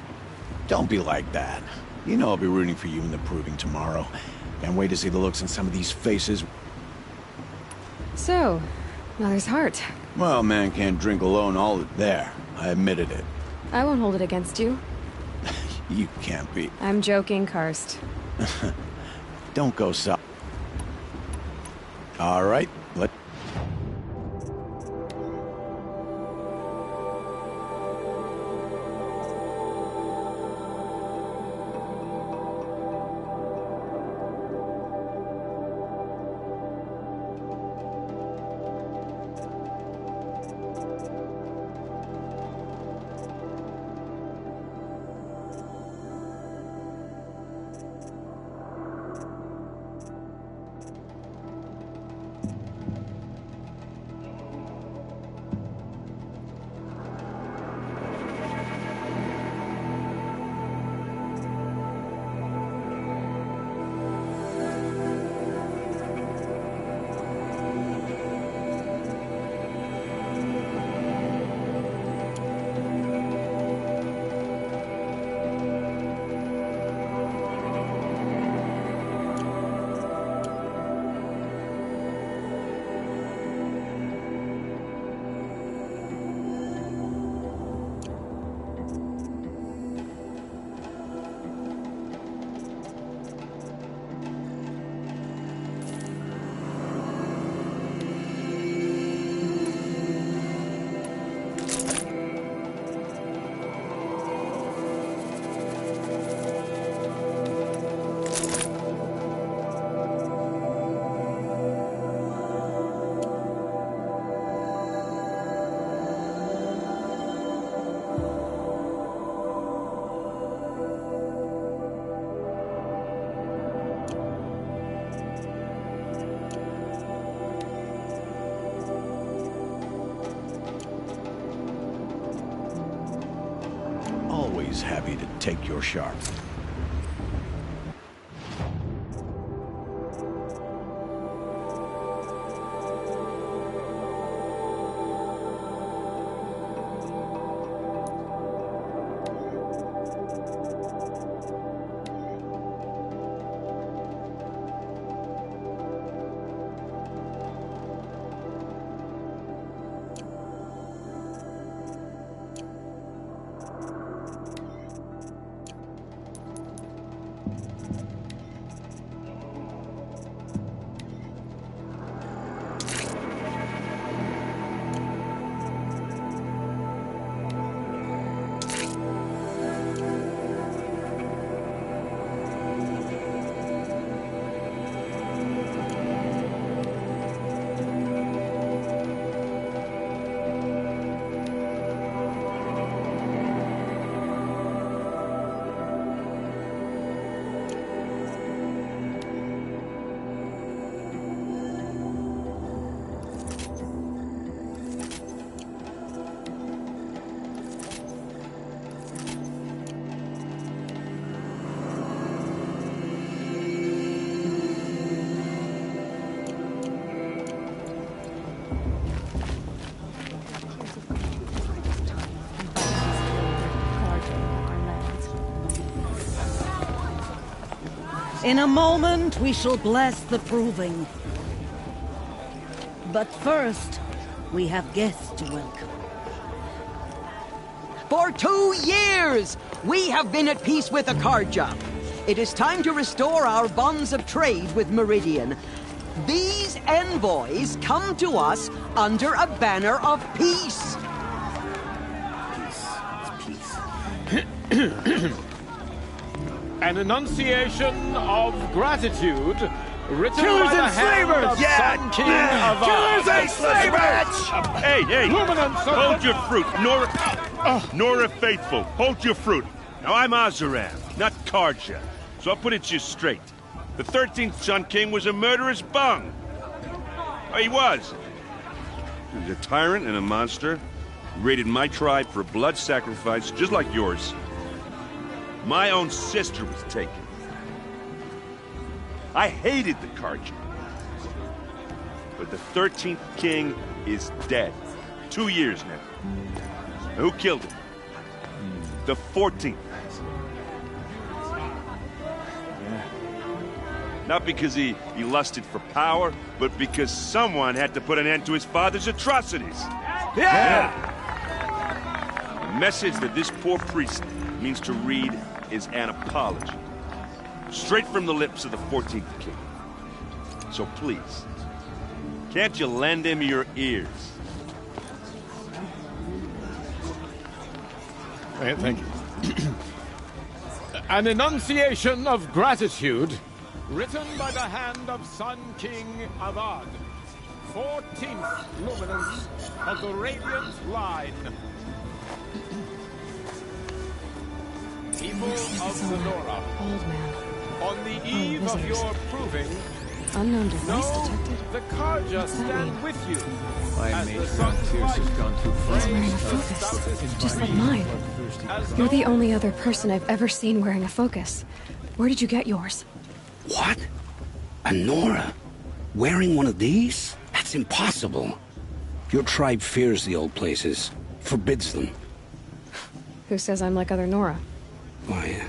Don't be like that. You know I'll be rooting for you in the proving tomorrow. Can't wait to see the looks on some of these faces. So, Mother's heart. Well, man can't drink alone all there. I admitted it. I won't hold it against you. You can't be. I'm joking, Karst. Don't go so. All right, let... take your sharp. In a moment, we shall bless the proving. But first, we have guests to welcome. For 2 years, we have been at peace with Akarja. It is time to restore our bonds of trade with Meridian. These envoys come to us under a banner of peace. An enunciation of gratitude written Killers by the and hand slavers! of Yeah! Sun King of Killers and slavers! Hey, hey! Luminance of Hold the- your fruit, Nora Faithful. Hold your fruit. Now, I'm Azaram, not Karja, so I'll put it to you straight. The 13th Sun King was a murderous bung. Oh, he was. He was a tyrant and a monster. He raided my tribe for a blood sacrifice, just like yours. My own sister was taken. I hated the Karja. But the 13th king is dead. 2 years now. Now, who killed him? The 14th. Not because he lusted for power, but because someone had to put an end to his father's atrocities. Yeah! The message that this poor priest means to read is an apology. Straight from the lips of the 14th king. So please, can't you lend him your ears? Thank you. An enunciation of gratitude written by the hand of Sun King Avad, 14th luminance of the Radiant Line. People of Sonora, Old man. on the eve of visitors. your proving, Unknown device know detected. the Karja What's that stand mean? with you. My As mate the sun's Frontiers has light gone through He's wearing a flames. focus, just like mine. You're the only other person I've ever seen wearing a focus. Where did you get yours? What? A Nora? Wearing one of these? That's impossible. Your tribe fears the old places, forbids them. Who says I'm like other Nora? Why,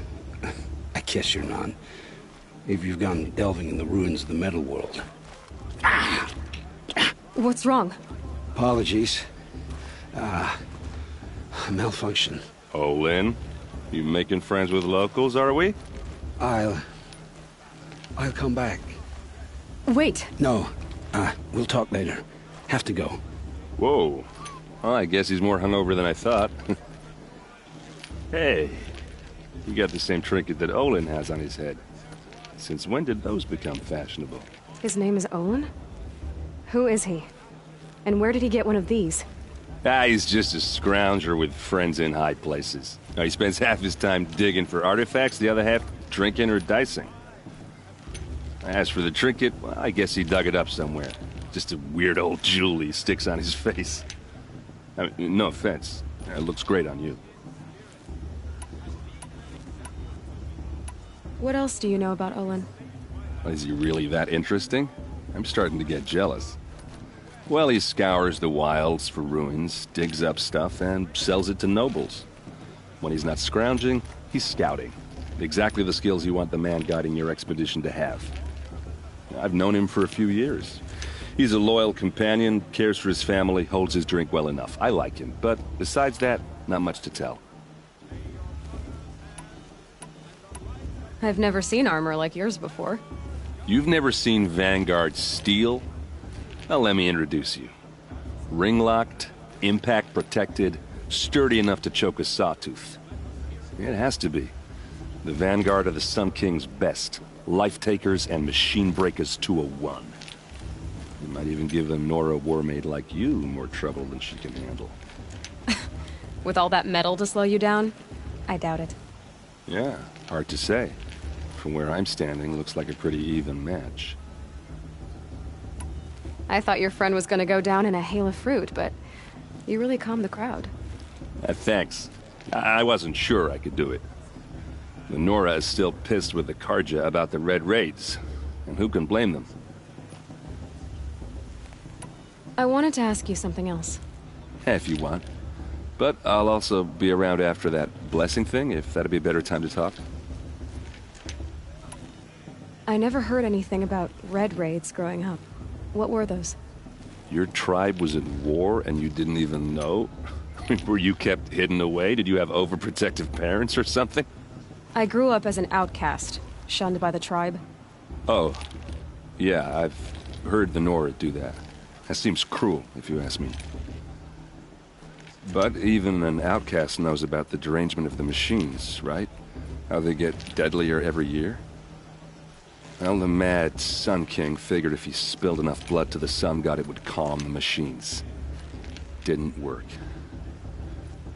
I guess you're not. If you've gone delving in the ruins of the metal world. What's wrong? Apologies. Malfunction. Oh, Lynn, you making friends with locals, are we? I'll come back. Wait. No, we'll talk later. Have to go. Whoa. Well, I guess he's more hungover than I thought. Hey, you got the same trinket that Olin has on his head. Since when did those become fashionable? His name is Olin? Who is he? And where did he get one of these? He's just a scrounger with friends in high places. Now, he spends half his time digging for artifacts, the other half drinking or dicing. As for the trinket, well, I guess he dug it up somewhere. Just a weird old jewel he sticks on his face. I mean, no offense. It looks great on you. What else do you know about Olin? Is he really that interesting? I'm starting to get jealous. Well, he scours the wilds for ruins, digs up stuff, and sells it to nobles. When he's not scrounging, he's scouting. Exactly the skills you want the man guiding your expedition to have. I've known him for a few years. He's a loyal companion, cares for his family, holds his drink well enough. I like him, but besides that, not much to tell. I've never seen armor like yours before. You've never seen Vanguard steel? Well, let me introduce you. Ring-locked, impact-protected, sturdy enough to choke a sawtooth. It has to be. The Vanguard are the Sun King's best. Life-takers and machine breakers to a one. You might even give a Nora warmaid like you more trouble than she can handle. With all that metal to slow you down? I doubt it. Yeah, hard to say. From where I'm standing, looks like a pretty even match. I thought your friend was gonna go down in a hail of fruit, but you really calmed the crowd. Thanks. I wasn't sure I could do it. The Nora is still pissed with the Karja about the Red Raids, and who can blame them? I wanted to ask you something else. If you want. But I'll also be around after that blessing thing, if that'd be a better time to talk. I never heard anything about Red Raids growing up. What were those? Your tribe was at war and you didn't even know? Were you kept hidden away? Did you have overprotective parents or something? I grew up as an outcast, shunned by the tribe. Oh. Yeah, I've heard the Nora do that. That seems cruel, if you ask me. But even an outcast knows about the derangement of the machines, right? How they get deadlier every year? Well, the mad Sun King figured if he spilled enough blood to the Sun God, it would calm the machines. Didn't work.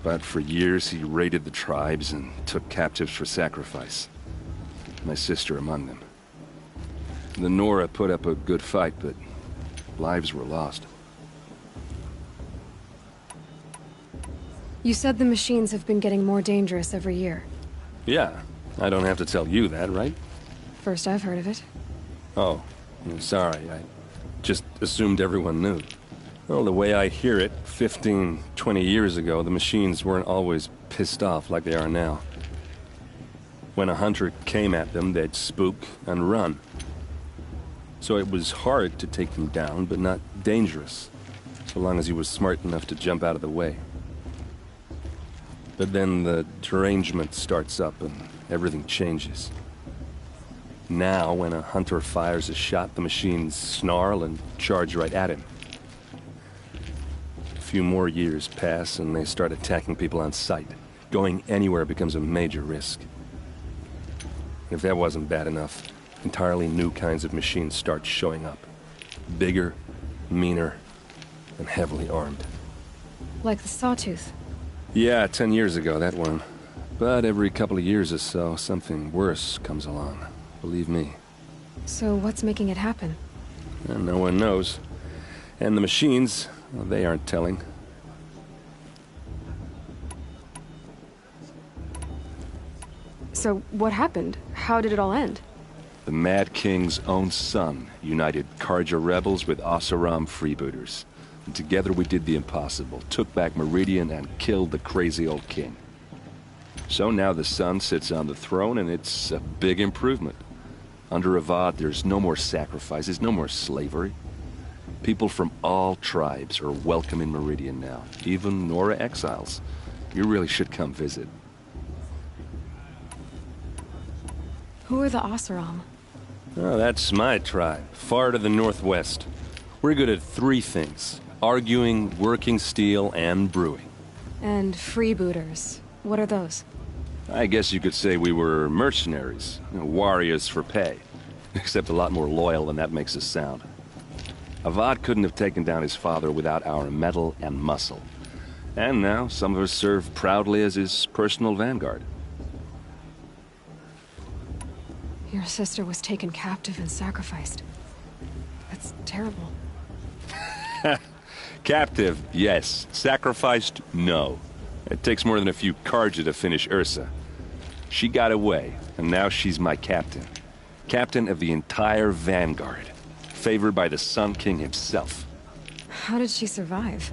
But for years, he raided the tribes and took captives for sacrifice. My sister among them. The Nora put up a good fight, but lives were lost. You said the machines have been getting more dangerous every year. Yeah, I don't have to tell you that, right? First I've heard of it. Oh, I'm sorry. I just assumed everyone knew. Well, the way I hear it, 15, 20 years ago, the machines weren't always pissed off like they are now. When a hunter came at them, they'd spook and run. So it was hard to take them down, but not dangerous, so long as he was smart enough to jump out of the way. But then the derangement starts up and everything changes. Now, when a hunter fires a shot, the machines snarl and charge right at him. A few more years pass and they start attacking people on sight. Going anywhere becomes a major risk. If that wasn't bad enough, entirely new kinds of machines start showing up. Bigger, meaner, and heavily armed. Like the Sawtooth? Yeah, 10 years ago, that one. But every couple of years or so, something worse comes along. Believe me. So what's making it happen? And no one knows. And the machines, well, they aren't telling. So what happened? How did it all end? The Mad King's own son united Karja rebels with Oseram freebooters. And together we did the impossible, took back Meridian and killed the crazy old king. So now the son sits on the throne and it's a big improvement. Under Avad, there's no more sacrifices, no more slavery. People from all tribes are welcome in Meridian now, even Nora exiles. You really should come visit. Who are the Oseram? Oh, that's my tribe, far to the northwest. We're good at three things: arguing, working steel, and brewing. And freebooters. What are those? I guess you could say we were mercenaries, warriors for pay. Except a lot more loyal than that makes us sound. Avad couldn't have taken down his father without our metal and muscle. And now some of us serve proudly as his personal vanguard. Your sister was taken captive and sacrificed. That's terrible. Captive, yes. Sacrificed, no. It takes more than a few Karja to finish Ursa. She got away, and now she's my captain. Captain of the entire Vanguard. Favored by the Sun King himself. How did she survive?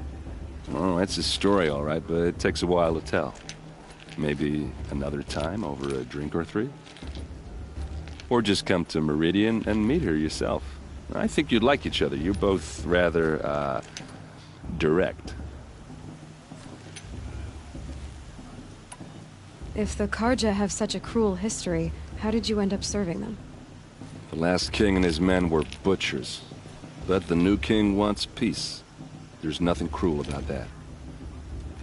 Oh, that's a story, all right, but it takes a while to tell. Maybe another time over a drink or three? Or just come to Meridian and meet her yourself. I think you'd like each other. You're both rather, direct. If the Karja have such a cruel history, how did you end up serving them? The last king and his men were butchers. But the new king wants peace. There's nothing cruel about that.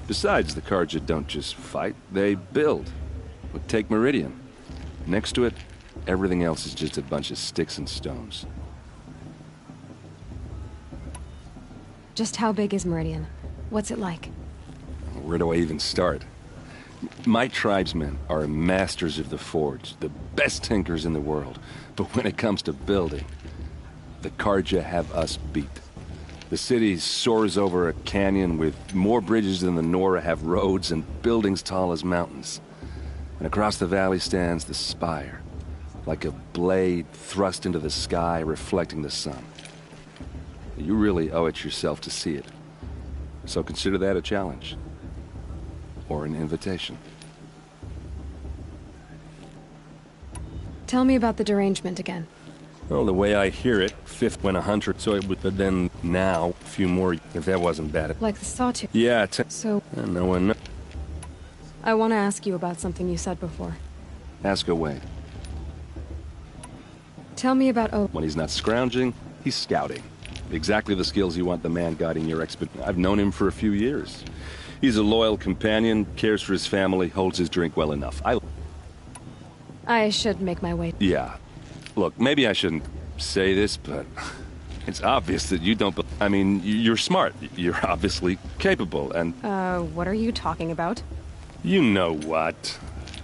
Besides, the Karja don't just fight, they build. But take Meridian. Next to it, everything else is just a bunch of sticks and stones. Just how big is Meridian? What's it like? Where do I even start? My tribesmen are masters of the forge, the best tinkers in the world. But when it comes to building, the Karja have us beat. The city soars over a canyon with more bridges than the Nora have roads and buildings tall as mountains. And across the valley stands the spire, like a blade thrust into the sky reflecting the sun. You really owe it yourself to see it. So consider that a challenge. Or an invitation. Tell me about the derangement again. Well, the way I hear it, fifth when 100, so it would, but then now, a few more, if that wasn't bad. Like the sawtooth? Yeah, So... no one knows. I want to ask you about something you said before. Ask away. Tell me about When he's not scrounging, he's scouting. Exactly the skills you want the man guiding your expedition. I've known him for a few years. He's a loyal companion, cares for his family, holds his drink well enough. I should make my way. Yeah. Look, maybe I shouldn't say this, but it's obvious that you don't... I mean, you're smart. You're obviously capable, and... What are you talking about? You know what.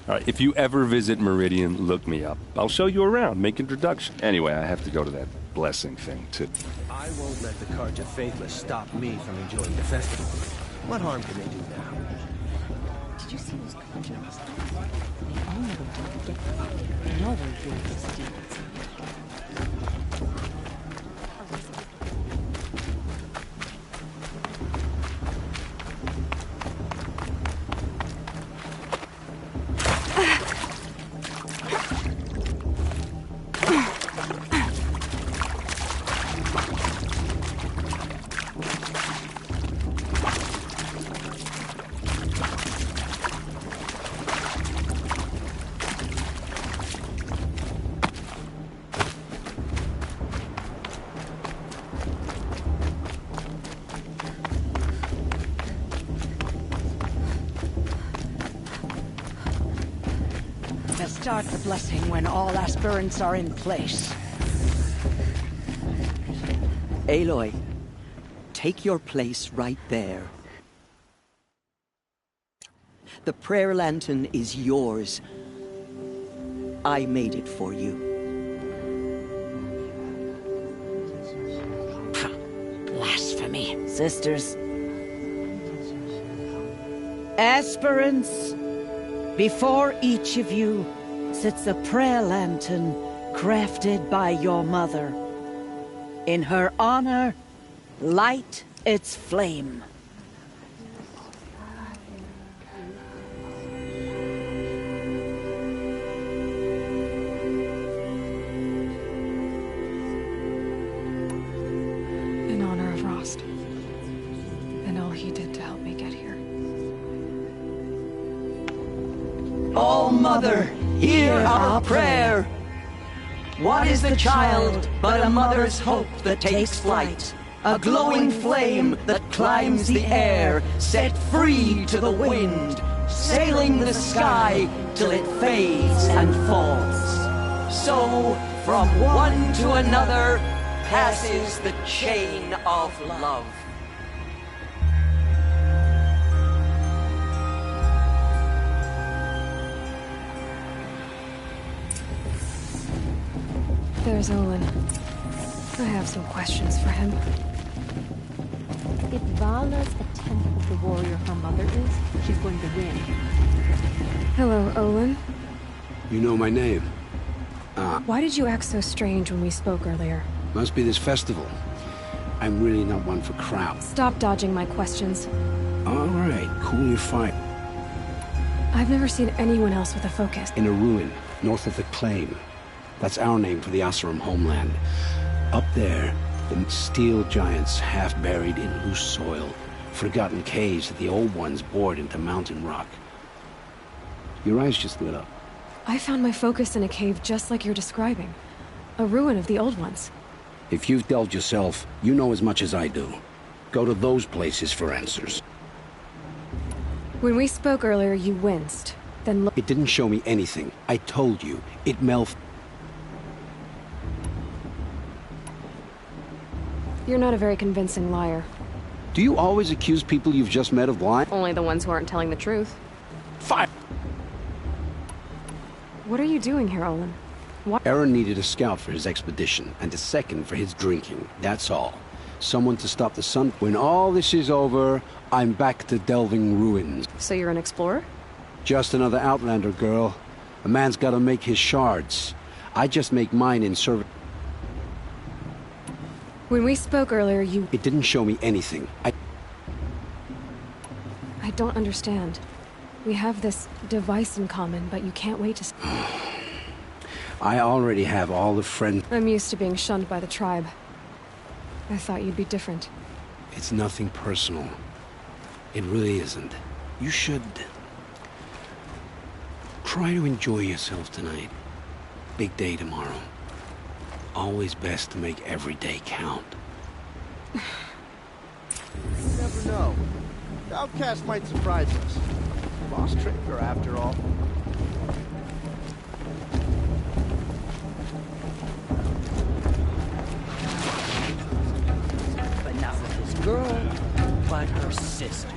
All right, if you ever visit Meridian, look me up. I'll show you around, make introduction. Anyway, I have to go to that blessing thing, too. I won't let the Karja Faithless stop me from enjoying the festival. What harm can they do now? Did you see those Karja? They all never did get they know they're doing this deeds. Start the blessing when all aspirants are in place. Aloy, take your place right there. The prayer lantern is yours. I made it for you. Blasphemy. Sisters. Aspirants, before each of you sits a prayer lantern crafted by your mother. In her honor, light its flame. In honor of Rost. And all he did to help me get here. All Mother, hear our prayer. What is the child but a mother's hope that takes flight? A glowing flame that climbs the air, set free to the wind, sailing the sky till it fades and falls. So, from one to another, passes the chain of love. There's Olin. I have some questions for him. If Vala's a tenth of the warrior her mother is, she's going to win. Hello, Olin. You know my name? Why did you act so strange when we spoke earlier? Must be this festival. I'm really not one for crowds. Stop dodging my questions. All right, cool your fire. I've never seen anyone else with a focus. In a ruin, north of the Claim. That's our name for the Oseram homeland. Up there, the steel giants half buried in loose soil. Forgotten caves that the old ones bored into mountain rock. Your eyes just lit up. I found my focus in a cave just like you're describing. A ruin of the old ones. If you've delved yourself, you know as much as I do. Go to those places for answers. When we spoke earlier, you winced. Then look. It didn't show me anything. I told you. It You're not a very convincing liar. Do you always accuse people you've just met of lying? Only the ones who aren't telling the truth. Fire! What are you doing here, Olin? What? Aaron needed a scout for his expedition, and a second for his drinking. That's all. Someone to stop the sun. When all this is over, I'm back to delving ruins. So you're an explorer? Just another Outlander, girl. A man's gotta make his shards. I just make mine in service. When we spoke earlier, you... It didn't show me anything. I don't understand. We have this device in common, but you can't wait to... I already have all the friends... I'm used to being shunned by the tribe. I thought you'd be different. It's nothing personal. It really isn't. You should... try to enjoy yourself tonight. Big day tomorrow. Always best to make every day count. You never know. The outcast might surprise us. Lost trader, after all. But not with his girl, but her sister.